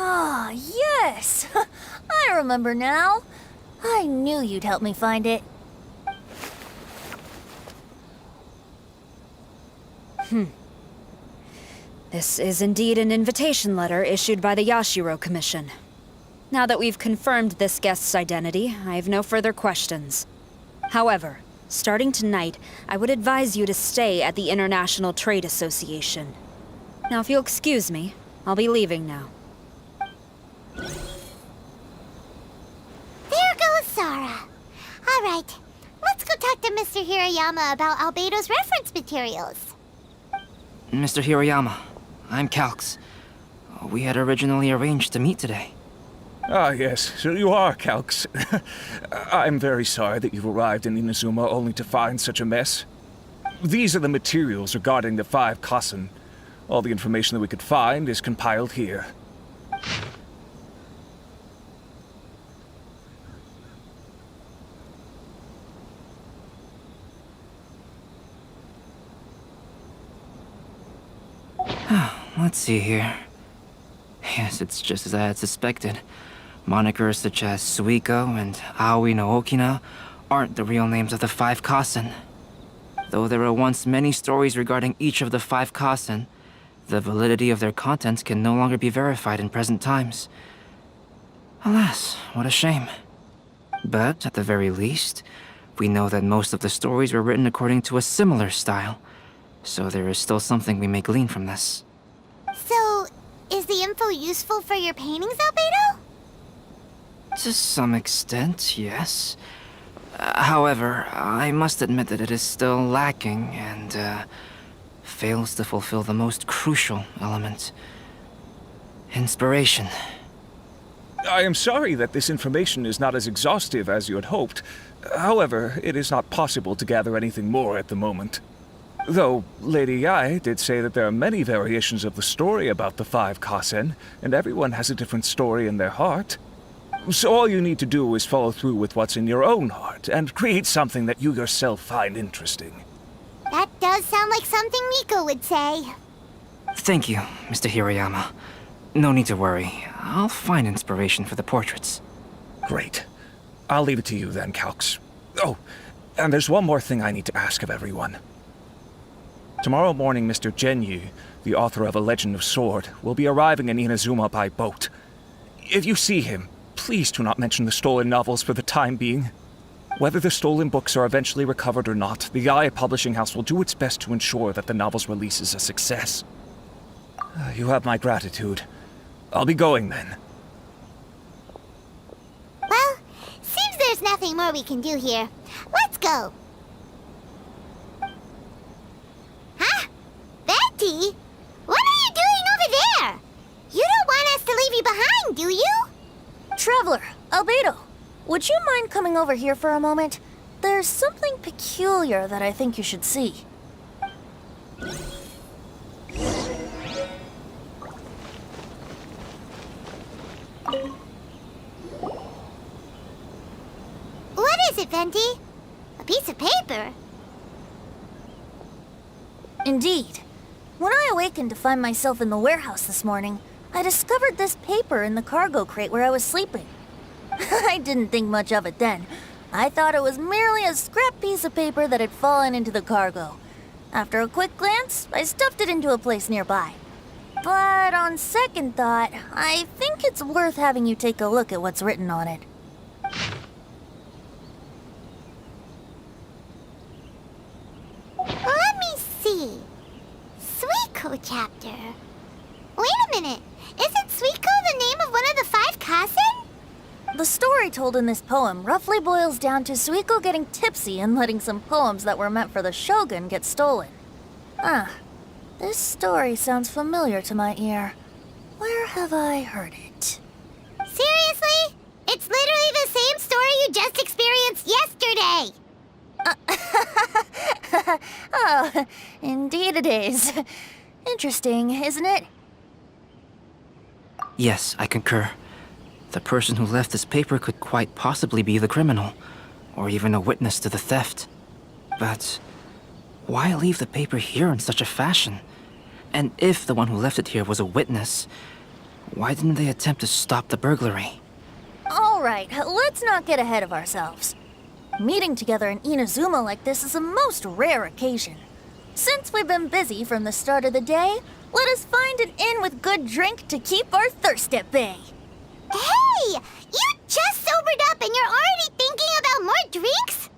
Ah, yes! I remember now. I knew you'd help me find it. This is indeed an invitation letter issued by the Yashiro Commission. Now that we've confirmed this guest's identity, I have no further questions. However, starting tonight, I would advise you to stay at the International Trade Association. Now, if you'll excuse me, I'll be leaving now. There goes Sara. All right, let's go talk to Mr. Hirayama about Albedo's reference materials. Mr. Hirayama, I'm Calx. We had originally arranged to meet today. Ah, yes, so you are, Calx. I'm very sorry that you've arrived in Inazuma only to find such a mess. These are the materials regarding the 5 Kassen. All the information that we could find is compiled here. Let's see here. Yes, it's just as I had suspected. Monikers such as Suiko and Aoi no Okina aren't the real names of the 5 Kassen. Though there were once many stories regarding each of the 5 Kassen, the validity of their contents can no longer be verified in present times. Alas, what a shame. But, at the very least, we know that most of the stories were written according to a similar style, so there is still something we may glean from this. So, is the info useful for your paintings, Albedo? To some extent, yes. However, I must admit that it is still lacking and, fails to fulfill the most crucial element. Inspiration. I am sorry that this information is not as exhaustive as you had hoped. However, it is not possible to gather anything more at the moment. Though, Lady Yae did say that there are many variations of the story about the 5 Kassen, and everyone has a different story in their heart. So all you need to do is follow through with what's in your own heart, and create something that you yourself find interesting. That does sound like something Miko would say. Thank you, Mr. Hirayama. No need to worry. I'll find inspiration for the portraits. Great. I'll leave it to you then, Calx. Oh, and there's one more thing I need to ask of everyone. Tomorrow morning, Mr. Genyu, the author of A Legend of Sword, will be arriving in Inazuma by boat. If you see him, please do not mention the stolen novels for the time being. Whether the stolen books are eventually recovered or not, the Yae Publishing House will do its best to ensure that the novel's release is a success. You have my gratitude. I'll be going then. Well, seems there's nothing more we can do here. Let's go. Huh? Betty? What are you doing over there? You don't want us to leave you behind, do you? Traveler, Albedo, would you mind coming over here for a moment? There's something peculiar that I think you should see. What is it, Venti? A piece of paper? Indeed. When I awakened to find myself in the warehouse this morning, I discovered this paper in the cargo crate where I was sleeping. I didn't think much of it then. I thought it was merely a scrap piece of paper that had fallen into the cargo. After a quick glance, I stuffed it into a place nearby. But on second thought, I think it's worth having you take a look at what's written on it. Let me see. Suiko chapter. Wait a minute. Isn't Suiko the name of one of the 5 Kasen? The story told in this poem roughly boils down to Suiko getting tipsy and letting some poems that were meant for the shogun get stolen. This story sounds familiar to my ear. Where have I heard it? Seriously? It's literally the same story you just experienced yesterday! Oh, indeed it is. Interesting, isn't it? Yes, I concur. The person who left this paper could quite possibly be the criminal, or even a witness to the theft. But why leave the paper here in such a fashion? And if the one who left it here was a witness, why didn't they attempt to stop the burglary? All right, let's not get ahead of ourselves. Meeting together in Inazuma like this is a most rare occasion. Since we've been busy from the start of the day, let us find an inn with good drink to keep our thirst at bay. Hey! You just sobered up and you're already thinking about more drinks?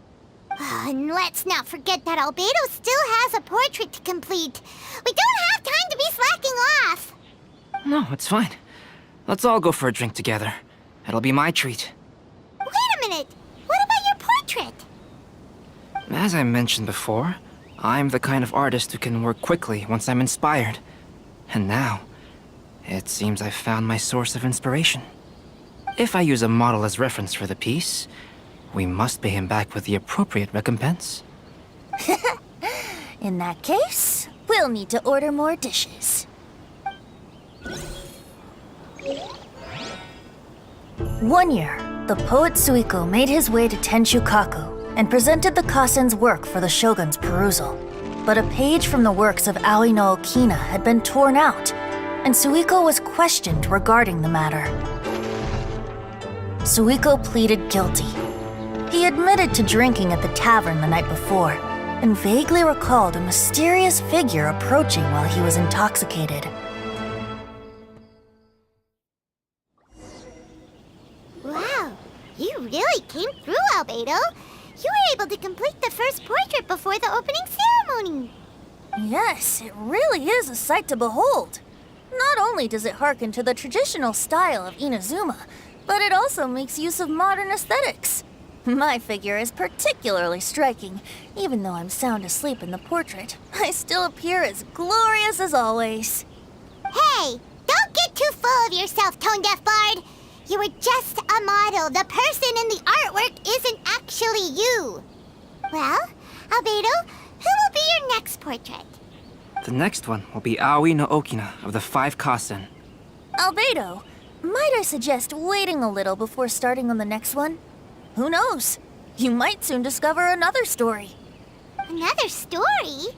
And let's not forget that Albedo still has a portrait to complete. We don't have time to be slacking off. No, it's fine. Let's all go for a drink together. It'll be my treat. Wait a minute. What about your portrait? As I mentioned before, I'm the kind of artist who can work quickly once I'm inspired. And now, it seems I've found my source of inspiration. If I use a model as reference for the piece, we must pay him back with the appropriate recompense. In that case, we'll need to order more dishes. One year, the poet Suiko made his way to Tenshukaku and presented the Kasen's work for the shogun's perusal. But a page from the works of Aoi no Okina had been torn out, and Suiko was questioned regarding the matter. Suiko pleaded guilty. He admitted to drinking at the tavern the night before, and vaguely recalled a mysterious figure approaching while he was intoxicated. Wow, you really came through, Albedo. You were able to complete the first portrait before the opening ceremony. Yes, it really is a sight to behold. Not only does it harken to the traditional style of Inazuma, but it also makes use of modern aesthetics. My figure is particularly striking. Even though I'm sound asleep in the portrait, I still appear as glorious as always. Hey, don't get too full of yourself, Tone-Deaf Bard. You were just a model. The person in the artwork isn't actually you. Well, Albedo, who will be your next portrait? The next one will be Aoi no Okina of the 5 Kasen. Albedo, might I suggest waiting a little before starting on the next one? Who knows? You might soon discover another story. Another story?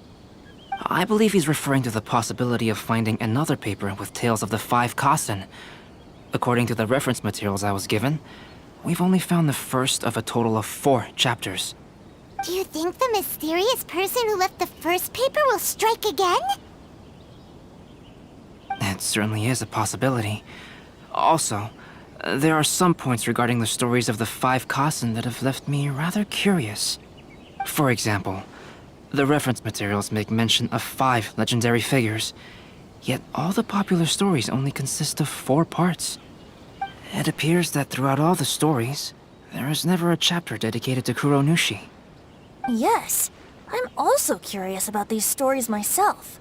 I believe he's referring to the possibility of finding another paper with tales of the 5 Kasen. According to the reference materials I was given, we've only found the first of a total of 4 chapters. Do you think the mysterious person who left the first paper will strike again? It certainly is a possibility. Also, there are some points regarding the stories of the 5 Kasen that have left me rather curious. For example, the reference materials make mention of 5 legendary figures, yet all the popular stories only consist of 4 parts. It appears that throughout all the stories, there is never a chapter dedicated to Kuronushi. Yes, I'm also curious about these stories myself.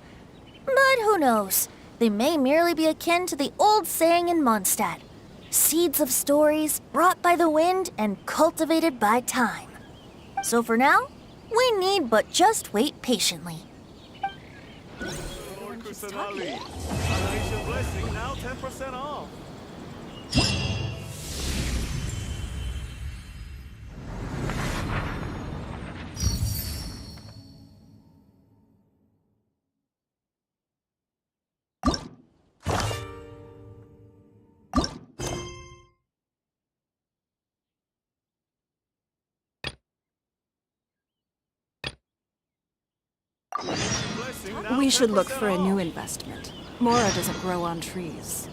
But who knows? They may merely be akin to the old saying in Mondstadt. Seeds of stories brought by the wind and cultivated by time. So for now, we need but just wait patiently. Blessing now 10% off. We should look for a new investment. Mora doesn't grow on trees.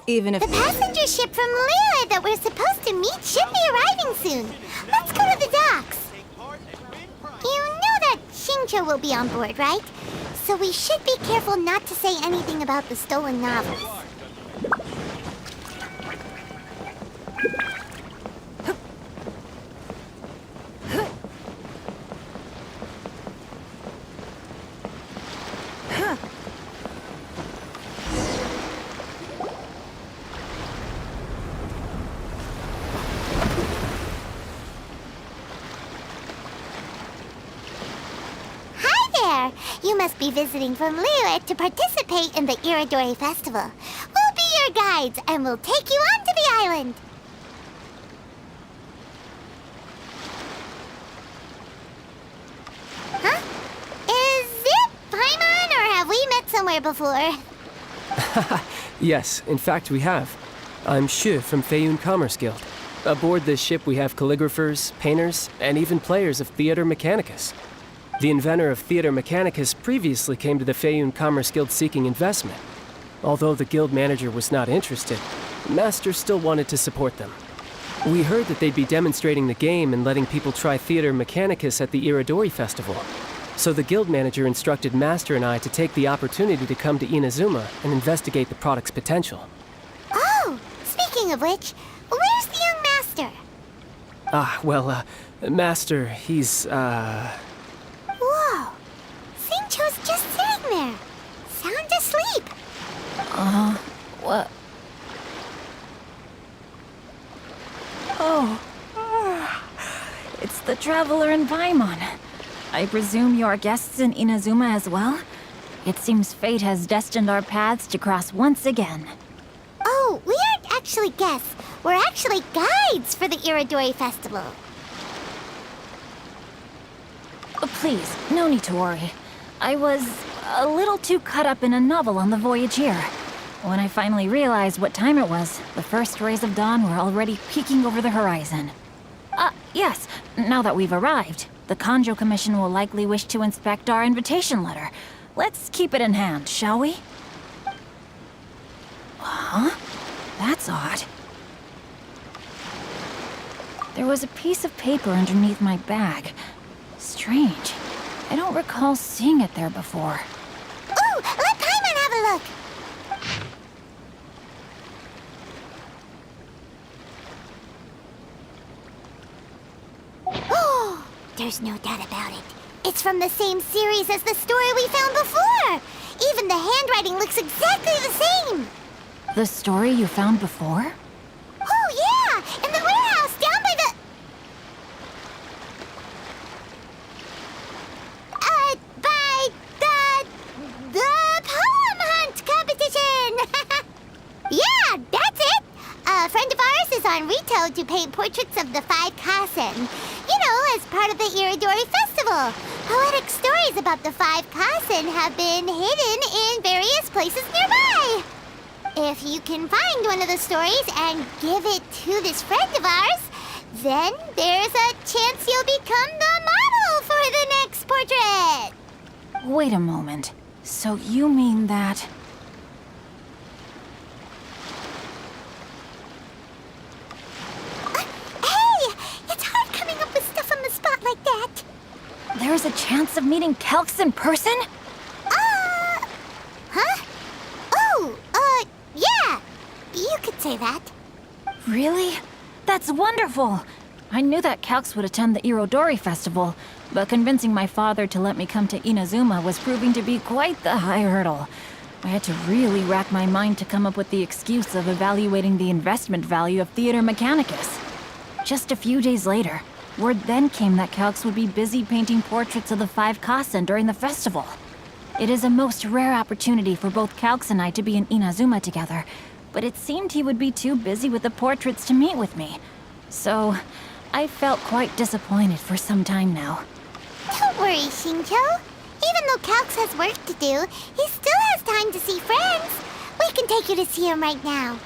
Even if The passenger ship from Liyue that we're supposed to meet should be arriving soon. Let's go to the docks. You know that Xing Xingqiu will be on board, right? So we should be careful not to say anything about the stolen novels. You must be visiting from Liyue to participate in the Iridori Festival. We'll be your guides, and we'll take you onto the island. Huh? Is it Paimon, or have we met somewhere before? Yes, in fact we have. I'm Shu from Feiyun Commerce Guild. Aboard this ship we have calligraphers, painters, and even players of Theater Mechanicus. The inventor of Theater Mechanicus previously came to the Feiyun Commerce Guild seeking investment. Although the guild manager was not interested, the master still wanted to support them. We heard that they'd be demonstrating the game and letting people try Theater Mechanicus at the Iridori Festival. So the guild manager instructed Master and I to take the opportunity to come to Inazuma and investigate the product's potential. Oh, speaking of which, where's the young master? Master, he's, Whoa! Xingqiu's just sitting there, sound asleep. What? Oh. It's the Traveler and Paimon. I presume you are guests in Inazuma as well? It seems fate has destined our paths to cross once again. Oh, we aren't actually guests. We're actually guides for the Iridori Festival. Please, no need to worry. I was a little too caught up in a novel on the voyage here. When I finally realized what time it was, the first rays of dawn were already peeking over the horizon. Yes, now that we've arrived, the Kanjo Commission will likely wish to inspect our invitation letter. Let's keep it in hand, shall we? Huh? That's odd. There was a piece of paper underneath my bag. Strange. I don't recall seeing it there before. Ooh, let Paimon have a look! Oh, there's no doubt about it. It's from the same series as the story we found before! Even the handwriting looks exactly the same! The story you found before? Oh, yeah! In the warehouse down by the... The poem hunt competition! Yeah, that's it! A friend of ours is on Rito to paint portraits of the 5 Kasen. You know, as part of the Iridori Festival. Poetic stories about the 5 Kasen have been hidden in various places nearby. If you can find one of the stories and give it to this friend of ours, then there's a chance you'll become the model for the next portrait. Wait a moment. So you mean that... Hey! It's hard coming up with stuff on the spot like that. There's a chance of meeting Calx in person? Huh? Oh, yeah. You could say that. Really? That's wonderful! I knew that Calx would attend the Irodori Festival, but convincing my father to let me come to Inazuma was proving to be quite the high hurdle. I had to really rack my mind to come up with the excuse of evaluating the investment value of Theater Mechanicus. Just a few days later, word then came that Calx would be busy painting portraits of the 5 Kasen during the festival. It is a most rare opportunity for both Calx and I to be in Inazuma together, but it seemed he would be too busy with the portraits to meet with me. So, I felt quite disappointed for some time now. Don't worry, Xingqiu. Even though Calx has work to do, he still has time to see friends. We can take you to see him right now.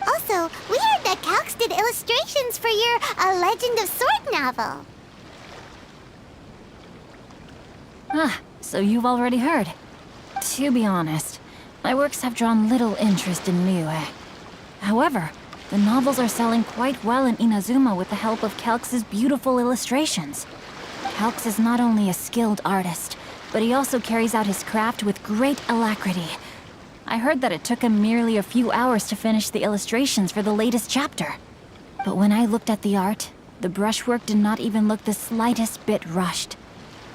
Also, we heard that Calx did illustrations for your A Legend of Sword novel. So you've already heard. To be honest, my works have drawn little interest in Liyue. However, the novels are selling quite well in Inazuma with the help of Calx's beautiful illustrations. Calx is not only a skilled artist, but he also carries out his craft with great alacrity. I heard that it took him merely a few hours to finish the illustrations for the latest chapter. But when I looked at the art, the brushwork did not even look the slightest bit rushed.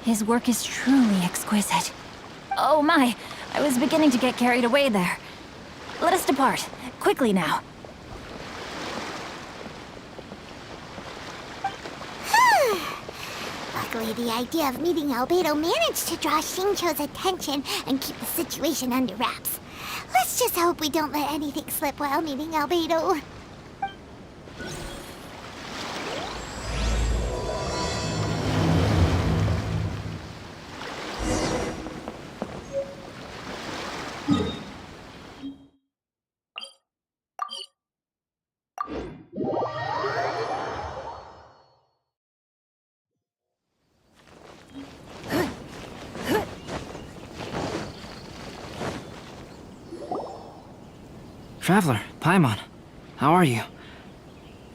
His work is truly exquisite. Oh my, I was beginning to get carried away there. Let us depart, quickly now. Luckily, the idea of meeting Albedo managed to draw Xingqiu's attention and keep the situation under wraps. Let's just hope we don't let anything slip while meeting Albedo. Traveler, Paimon, how are you?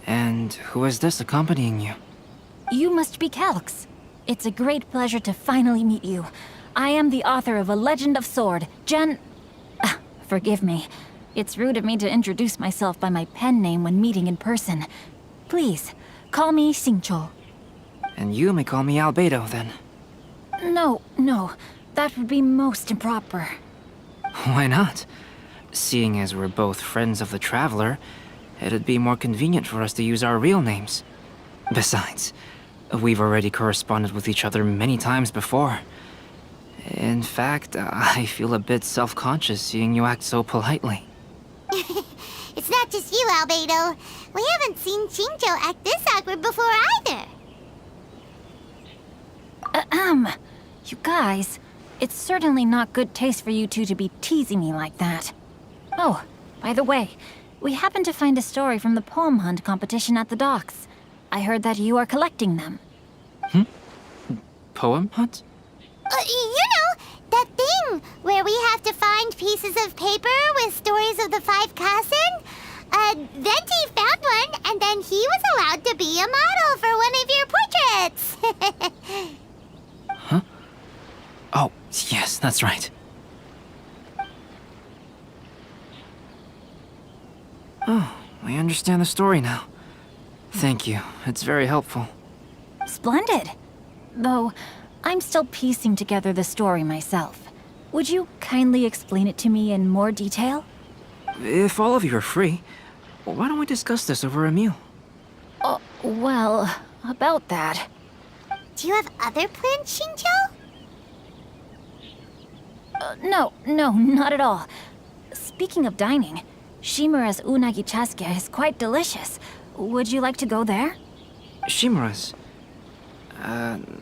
And who is this accompanying you? You must be Calx. It's a great pleasure to finally meet you. I am the author of A Legend of Sword, forgive me. It's rude of me to introduce myself by my pen name when meeting in person. Please, call me Xingqiu. And you may call me Albedo, then. No, that would be most improper. Why not? Seeing as we're both friends of the Traveler, it'd be more convenient for us to use our real names. Besides, we've already corresponded with each other many times before. In fact, I feel a bit self-conscious seeing you act so politely. It's not just you, Albedo. We haven't seen Xingqiu act this awkward before either. You guys, it's certainly not good taste for you two to be teasing me like that. Oh, by the way, we happened to find a story from the poem hunt competition at the docks. I heard that you are collecting them. Poem hunt? You know, that thing where we have to find pieces of paper with stories of the 5 Kassen? Venti found one, and then he was allowed to be a model for one of your portraits. Huh? Oh, yes, that's right. Oh, I understand the story now. Thank you. It's very helpful. Splendid. Though, I'm still piecing together the story myself. Would you kindly explain it to me in more detail? If all of you are free, why don't we discuss this over a meal? Well, about that. Do you have other plans, Xingqiu? No, not at all. Speaking of dining, Shimura's unagi chasuke is quite delicious. Would you like to go there? Shimura's?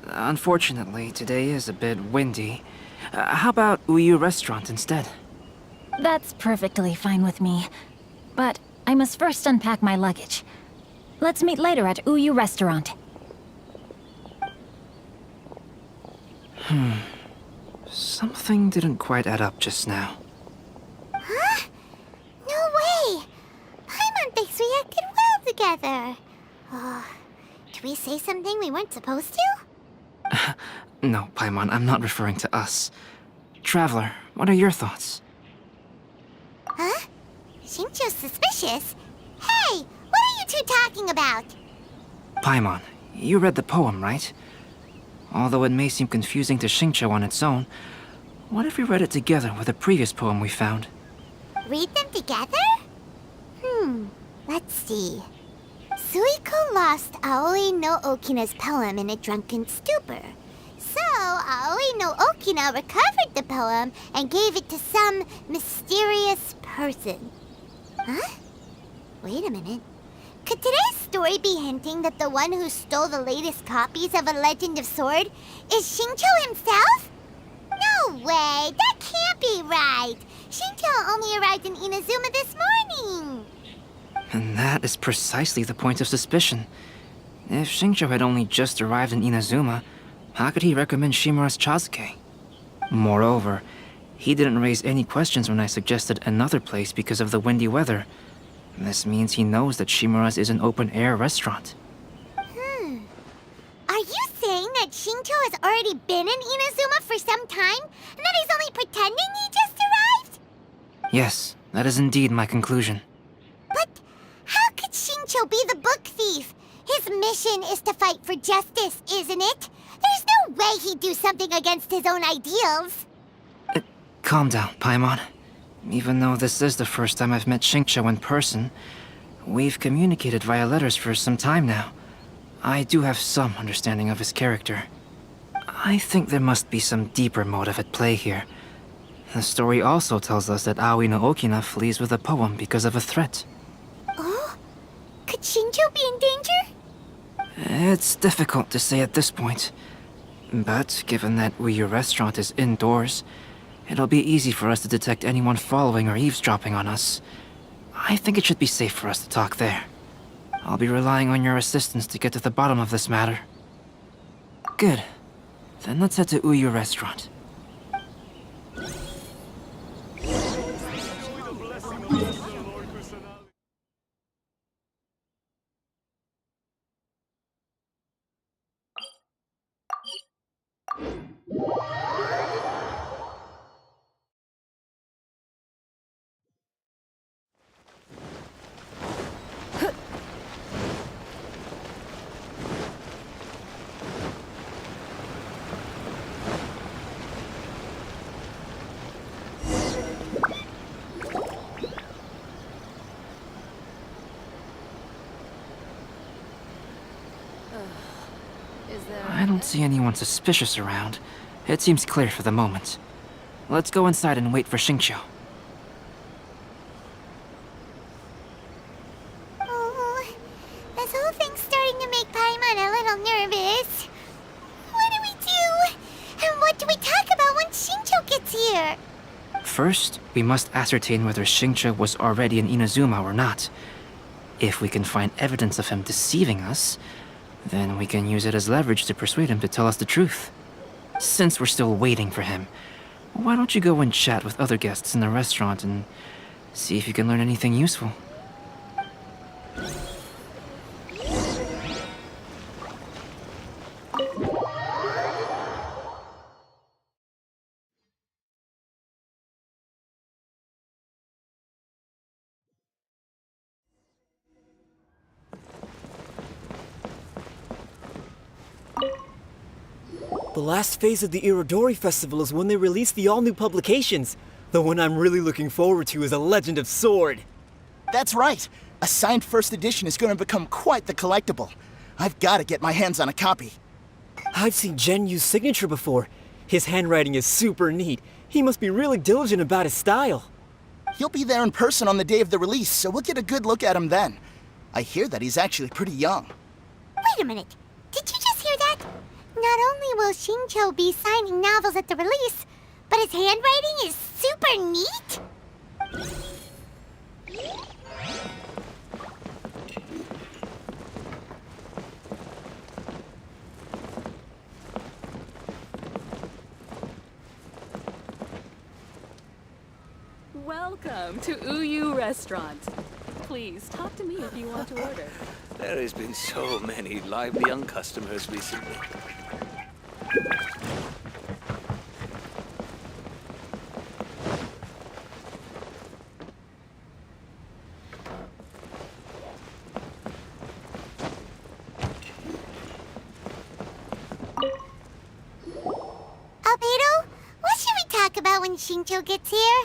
Unfortunately, today is a bit windy. How about Uyu Restaurant instead? That's perfectly fine with me. But I must first unpack my luggage. Let's meet later at Uyu Restaurant. Something didn't quite add up just now. Huh? No way! Paimon thinks we acted well together. Did we say something we weren't supposed to? No, Paimon, I'm not referring to us. Traveler, what are your thoughts? Huh? Xingqiu's suspicious? Hey, what are you two talking about? Paimon, you read the poem, right? Although it may seem confusing to Xingqiu on its own, what if we read it together with a previous poem we found? Read them together? Let's see. Suiko lost Aoi no Okina's poem in a drunken stupor. So, Aoi no Okina recovered the poem and gave it to some mysterious person. Huh? Wait a minute. Could today's story be hinting that the one who stole the latest copies of A Legend of Sword is Xingqiu himself? No way! That can't be right! Xingqiu only arrived in Inazuma this morning! And that is precisely the point of suspicion. If Xingqiu had only just arrived in Inazuma, how could he recommend Shimura's chasuke? Moreover, he didn't raise any questions when I suggested another place because of the windy weather. This means he knows that Shimura's is an open-air restaurant. Are you saying that that Shincho has already been in Inazuma for some time, and that he's only pretending he just arrived? Yes, that is indeed my conclusion. But how could Shincho be the book thief? His mission is to fight for justice, isn't it? There's no way he'd do something against his own ideals. Calm down, Paimon. Even though this is the first time I've met Shincho in person, we've communicated via letters for some time now. I do have some understanding of his character. I think there must be some deeper motive at play here. The story also tells us that Aoi no Okina flees with a poem because of a threat. Oh? Could Shincho be in danger? It's difficult to say at this point. But given that Uyu Restaurant is indoors, it'll be easy for us to detect anyone following or eavesdropping on us. I think it should be safe for us to talk there. I'll be relying on your assistance to get to the bottom of this matter. Good. Then let's head to Uyu Restaurant. I don't see anyone suspicious around. It seems clear for the moment. Let's go inside and wait for Shincho. Oh, this whole thing's starting to make Paimon a little nervous. What do we do? And what do we talk about when Shincho gets here? First, we must ascertain whether Shincho was already in Inazuma or not. If we can find evidence of him deceiving us, then we can use it as leverage to persuade him to tell us the truth. Since we're still waiting for him, why don't you go and chat with other guests in the restaurant and see if you can learn anything useful? The last phase of the Irodori Festival is when they release the all-new publications. The one I'm really looking forward to is A Legend of Sword. That's right. A signed first edition is going to become quite the collectible. I've got to get my hands on a copy. I've seen Gen Yu's signature before. His handwriting is super neat. He must be really diligent about his style. He'll be there in person on the day of the release, so we'll get a good look at him then. I hear that he's actually pretty young. Wait a minute. Did you just hear that? Not only will Shincho be signing novels at the release, but his handwriting is super neat? Welcome to Uyu Restaurant. Please, talk to me if you want to order. There has been so many lively young customers recently. Albedo, what should we talk about when Shincho gets here?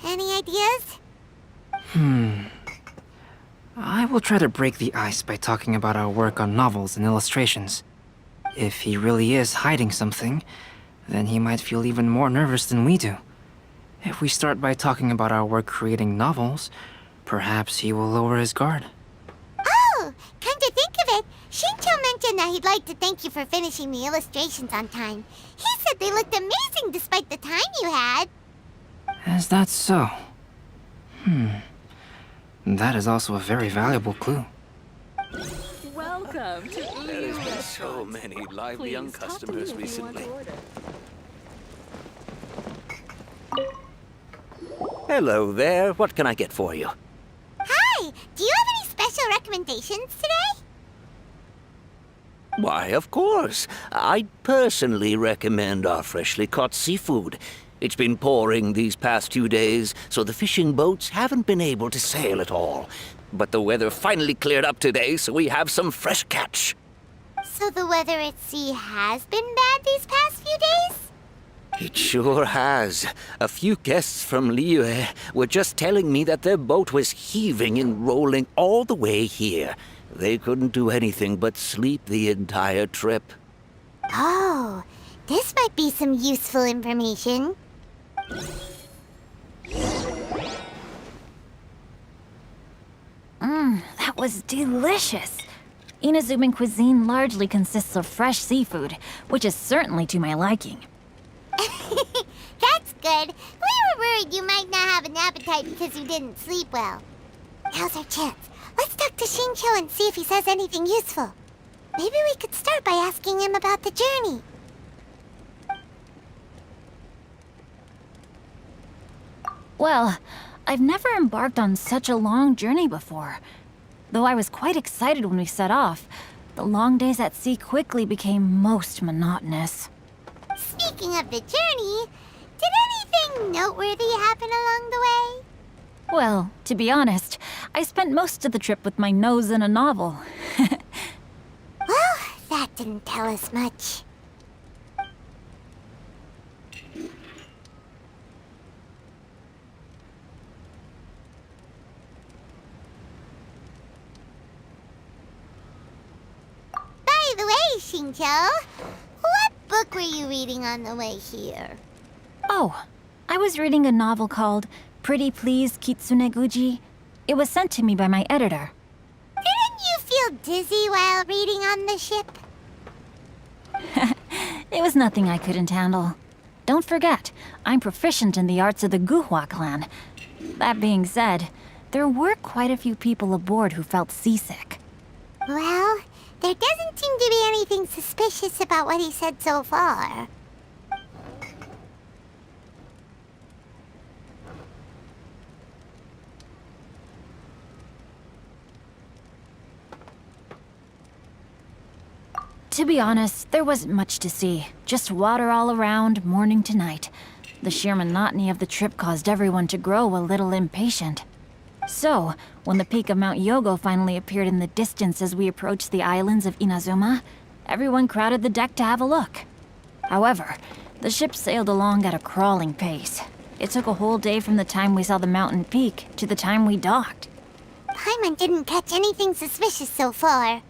Any ideas? I will try to break the ice by talking about our work on novels and illustrations. If he really is hiding something, then he might feel even more nervous than we do. If we start by talking about our work creating novels, perhaps he will lower his guard. Oh, come to think of it, Shincho mentioned that he'd like to thank you for finishing the illustrations on time. He said they looked amazing despite the time you had. Is that so? That is also a very valuable clue. Welcome to Uyu There has been Restaurant. so many lively young Please, talk to me customers if you want recently. to order. Hello there. What can I get for you? Hi, do you have any special recommendations today? Why, of course. I'd personally recommend our freshly caught seafood. It's been pouring these past 2 days, so the fishing boats haven't been able to sail at all. But the weather finally cleared up today, so we have some fresh catch. So the weather at sea has been bad these past few days? It sure has. A few guests from Liyue were just telling me that their boat was heaving and rolling all the way here. They couldn't do anything but sleep the entire trip. Oh, this might be some useful information. That was delicious. Inazuman cuisine largely consists of fresh seafood, which is certainly to my liking. That's good. We were worried you might not have an appetite because you didn't sleep well. Now's our chance. Let's talk to Shincho and see if he says anything useful. Maybe we could start by asking him about the journey. Well, I've never embarked on such a long journey before. Though I was quite excited when we set off, the long days at sea quickly became most monotonous. Speaking of the journey, did anything noteworthy happen along the way? Well, to be honest, I spent most of the trip with my nose in a novel. Well, that didn't tell us much. By the way, Shincho, what book were you reading on the way here? Oh, I was reading a novel called Pretty Please Kitsune Guji. It was sent to me by my editor. Didn't you feel dizzy while reading on the ship? It was nothing I couldn't handle. Don't forget, I'm proficient in the arts of the Guhua clan. That being said, there were quite a few people aboard who felt seasick. Well, there doesn't seem to be anything suspicious about what he said so far. To be honest, there wasn't much to see. Just water all around, morning to night. The sheer monotony of the trip caused everyone to grow a little impatient. So, when the peak of Mount Yogo finally appeared in the distance as we approached the islands of Inazuma, everyone crowded the deck to have a look. However, the ship sailed along at a crawling pace. It took a whole day from the time we saw the mountain peak to the time we docked. Paimon didn't catch anything suspicious so far.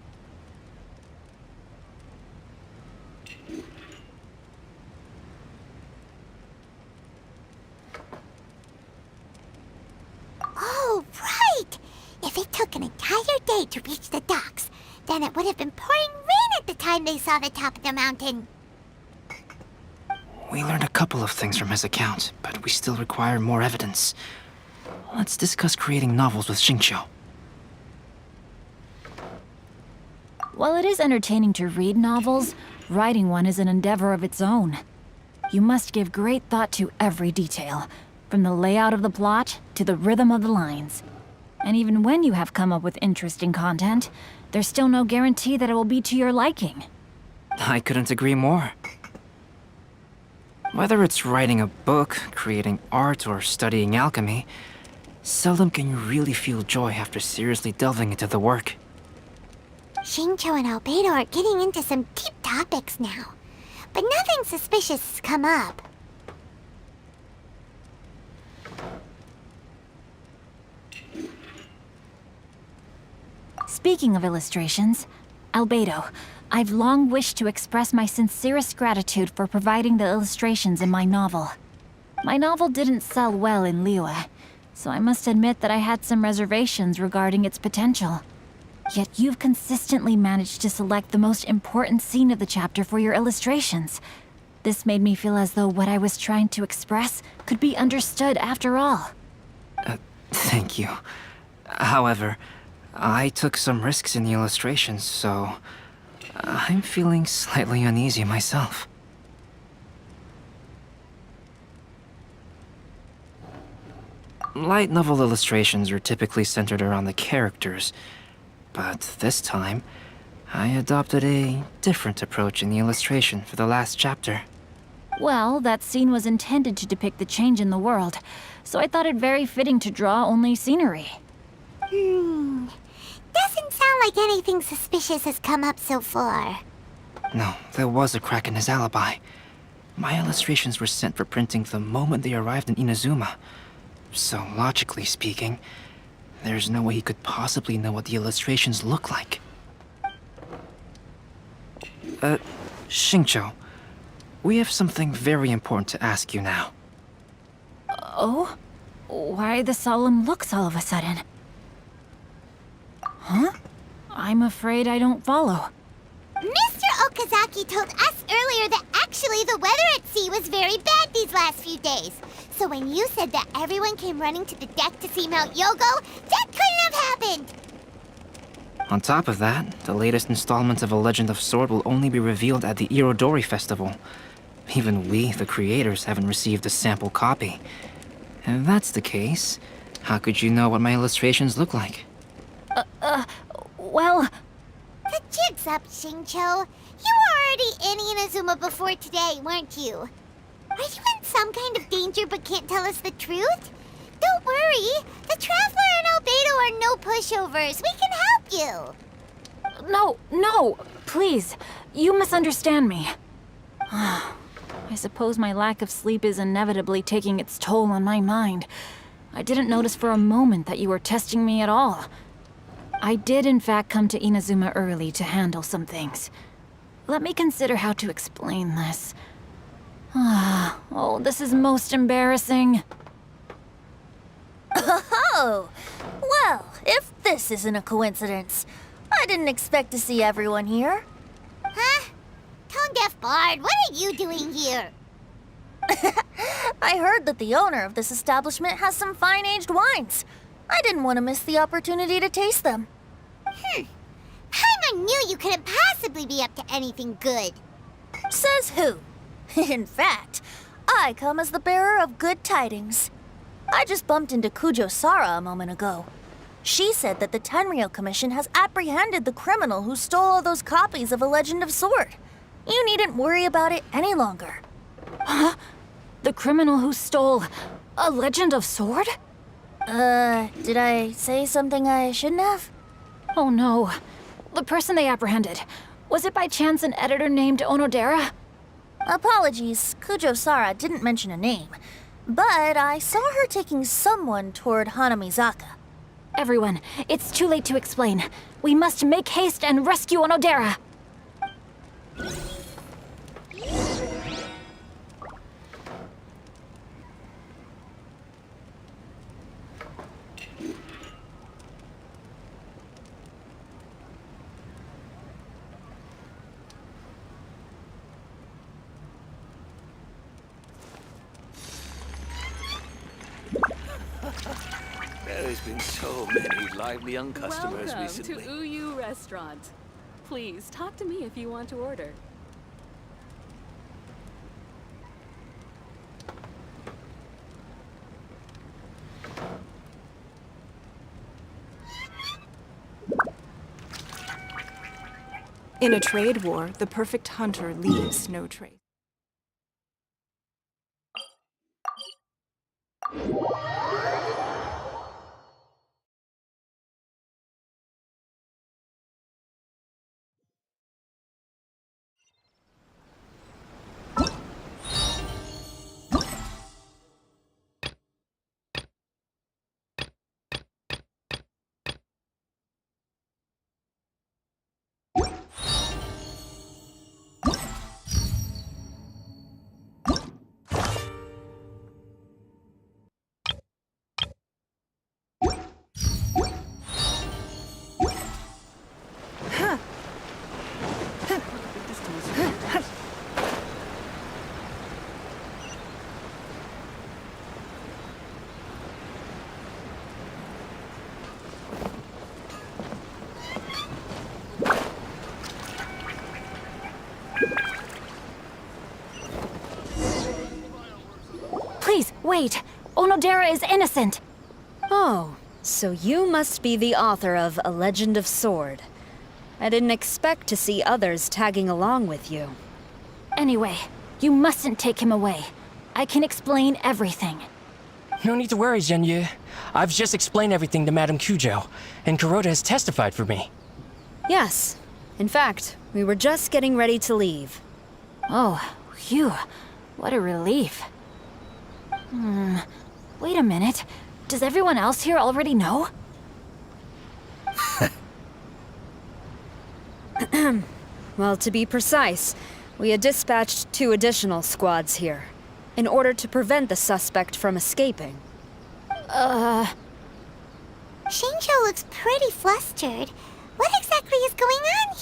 Oh, right! If it took an entire day to reach the docks, then it would have been pouring rain at the time they saw the top of the mountain. We learned a couple of things from his account, but we still require more evidence. Let's discuss creating novels with Xingqiu. While it is entertaining to read novels, writing one is an endeavor of its own. You must give great thought to every detail, from the layout of the plot to the rhythm of the lines. And even when you have come up with interesting content, there's still no guarantee that it will be to your liking. I couldn't agree more. Whether it's writing a book, creating art, or studying alchemy, seldom can you really feel joy after seriously delving into the work. Shincho and Albedo are getting into some deep topics now, but nothing suspicious has come up. Speaking of illustrations, Albedo, I've long wished to express my sincerest gratitude for providing the illustrations in my novel. My novel didn't sell well in Liyue, so I must admit that I had some reservations regarding its potential. Yet you've consistently managed to select the most important scene of the chapter for your illustrations. This made me feel as though what I was trying to express could be understood after all. Thank you. However, I took some risks in the illustrations, so I'm feeling slightly uneasy myself. Light novel illustrations are typically centered around the characters, but this time, I adopted a different approach in the illustration for the last chapter. Well, that scene was intended to depict the change in the world, so I thought it very fitting to draw only scenery. Doesn't sound like anything suspicious has come up so far. No, there was a crack in his alibi. My illustrations were sent for printing the moment they arrived in Inazuma. So, logically speaking, there's no way he could possibly know what the illustrations look like. Xingqiu, we have something very important to ask you now. Oh? Why the solemn looks all of a sudden? Huh? I'm afraid I don't follow. Mr. Okazaki told us earlier that actually the weather at sea was very bad these last few days. So when you said that everyone came running to the deck to see Mount Yogo, that couldn't have happened! On top of that, the latest installment of A Legend of Sword will only be revealed at the Irodori Festival. Even we, the creators, haven't received a sample copy. If that's the case, how could you know what my illustrations look like? Well... The jig's up, Xingqiu. You were already in Inazuma before today, weren't you? Are you in some kind of danger but can't tell us the truth? Don't worry. The Traveler and Albedo are no pushovers. We can help you. No, please. You misunderstand me. I suppose my lack of sleep is inevitably taking its toll on my mind. I didn't notice for a moment that you were testing me at all. I did in fact come to Inazuma early to handle some things. Let me consider how to explain this. Oh, this is most embarrassing. Oh, well, if this isn't a coincidence, I didn't expect to see everyone here. Huh? Tone-deaf Bard, what are you doing here? I heard that the owner of this establishment has some fine-aged wines. I didn't want to miss the opportunity to taste them. Paimon knew you couldn't possibly be up to anything good. Says who? In fact, I come as the bearer of good tidings. I just bumped into Kujo Sara a moment ago. She said that the Tenryou Commission has apprehended the criminal who stole all those copies of A Legend of Sword. You needn't worry about it any longer. Huh? The criminal who stole A Legend of Sword? Did I say something I shouldn't have? Oh no. The person they apprehended, was it by chance an editor named Onodera? Apologies, Kujo Sara didn't mention a name, but I saw her taking someone toward Hanamizaka. Everyone, it's too late to explain. We must make haste and rescue Onodera. There's been so many lively young customers Welcome recently. to Uyu Restaurant. Please, talk to me if you want to order. In a trade war, the perfect hunter leaves no trace. Please, wait! Onodera is innocent! Oh, so you must be the author of A Legend of Sword. I didn't expect to see others tagging along with you. Anyway, you mustn't take him away. I can explain everything. No need to worry, Zhenyu. I've just explained everything to Madame Kujo, and Kuroda has testified for me. Yes. In fact, we were just getting ready to leave. Oh, phew. What a relief. Wait a minute. Does everyone else here already know? Well, to be precise, we had dispatched 2 additional squads here, in order to prevent the suspect from escaping. Shinjo looks pretty flustered. What exactly is going on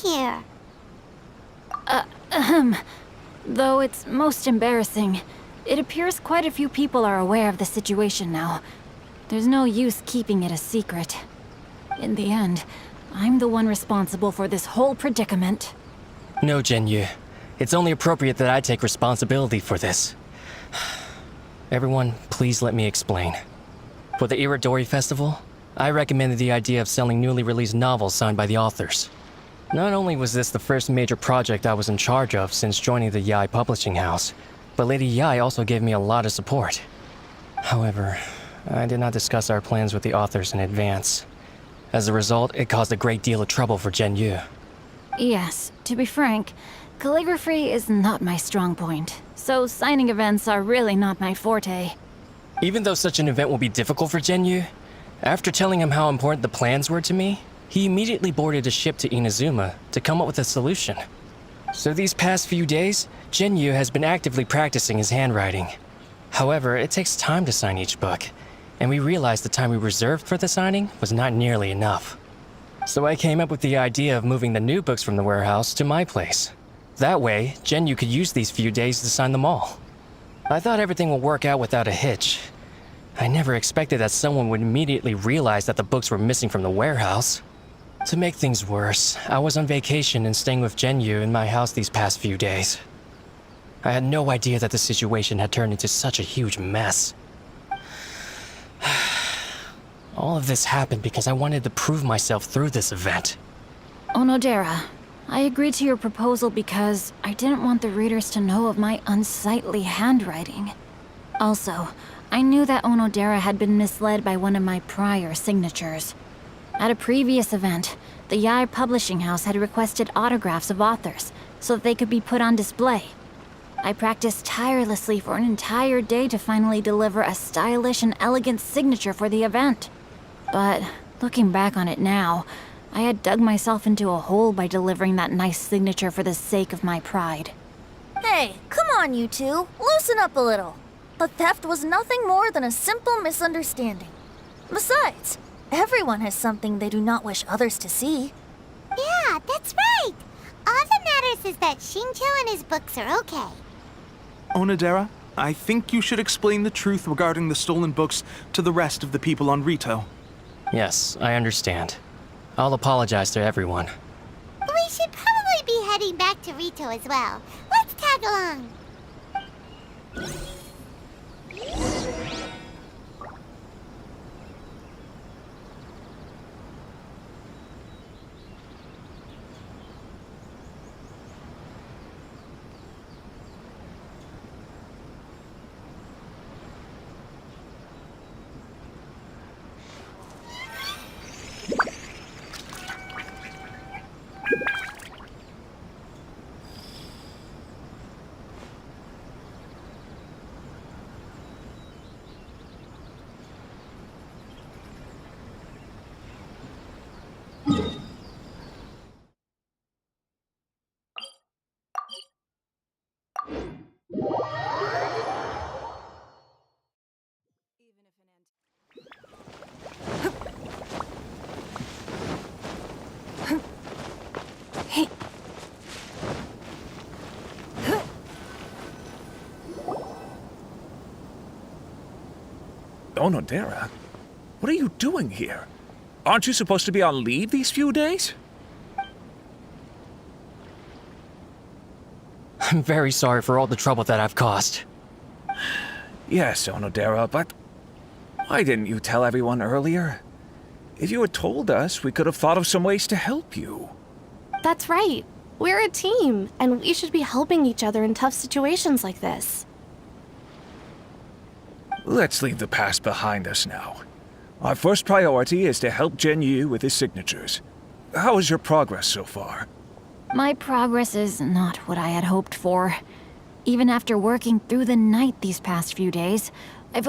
here? Though it's most embarrassing, it appears quite a few people are aware of the situation now. There's no use keeping it a secret. In the end, I'm the one responsible for this whole predicament. No, Zhenyu. It's only appropriate that I take responsibility for this. Everyone, please let me explain. For the Iridori Festival, I recommended the idea of selling newly released novels signed by the authors. Not only was this the first major project I was in charge of since joining the Yae publishing house, but Lady Yae also gave me a lot of support. However, I did not discuss our plans with the authors in advance. As a result, it caused a great deal of trouble for Zhenyu. Yes, to be frank, calligraphy is not my strong point, so signing events are really not my forte. Even though such an event will be difficult for Zhenyu, after telling him how important the plans were to me, he immediately boarded a ship to Inazuma to come up with a solution. So these past few days, Zhenyu has been actively practicing his handwriting. However, it takes time to sign each book, and we realized the time we reserved for the signing was not nearly enough. So I came up with the idea of moving the new books from the warehouse to my place. That way, Zhenyu could use these few days to sign them all. I thought everything would work out without a hitch. I never expected that someone would immediately realize that the books were missing from the warehouse. To make things worse, I was on vacation and staying with Zhenyu in my house these past few days. I had no idea that the situation had turned into such a huge mess. All of this happened because I wanted to prove myself through this event. Onodera, I agreed to your proposal because I didn't want the readers to know of my unsightly handwriting. Also, I knew that Onodera had been misled by one of my prior signatures. At a previous event, the Yae publishing house had requested autographs of authors so that they could be put on display. I practiced tirelessly for an entire day to finally deliver a stylish and elegant signature for the event. But looking back on it now, I had dug myself into a hole by delivering that nice signature for the sake of my pride. Hey, come on, you two. Loosen up a little. The theft was nothing more than a simple misunderstanding. Besides, everyone has something they do not wish others to see. Yeah, that's right. All that matters is that Shinjo and his books are okay. Onodera, I think you should explain the truth regarding the stolen books to the rest of the people on Rito. Yes, I understand. I'll apologize to everyone. We should probably be heading back to Rito as well. Let's tag along. Onodera, what are you doing here? Aren't you supposed to be on leave these few days? I'm very sorry for all the trouble that I've caused. Yes, Onodera, but why didn't you tell everyone earlier? If you had told us, we could have thought of some ways to help you. That's right. We're a team, and we should be helping each other in tough situations like this. Let's leave the past behind us now. Our first priority is to help Genyu with his signatures. How is your progress so far? My progress is not what I had hoped for. Even after working through the night these past few days,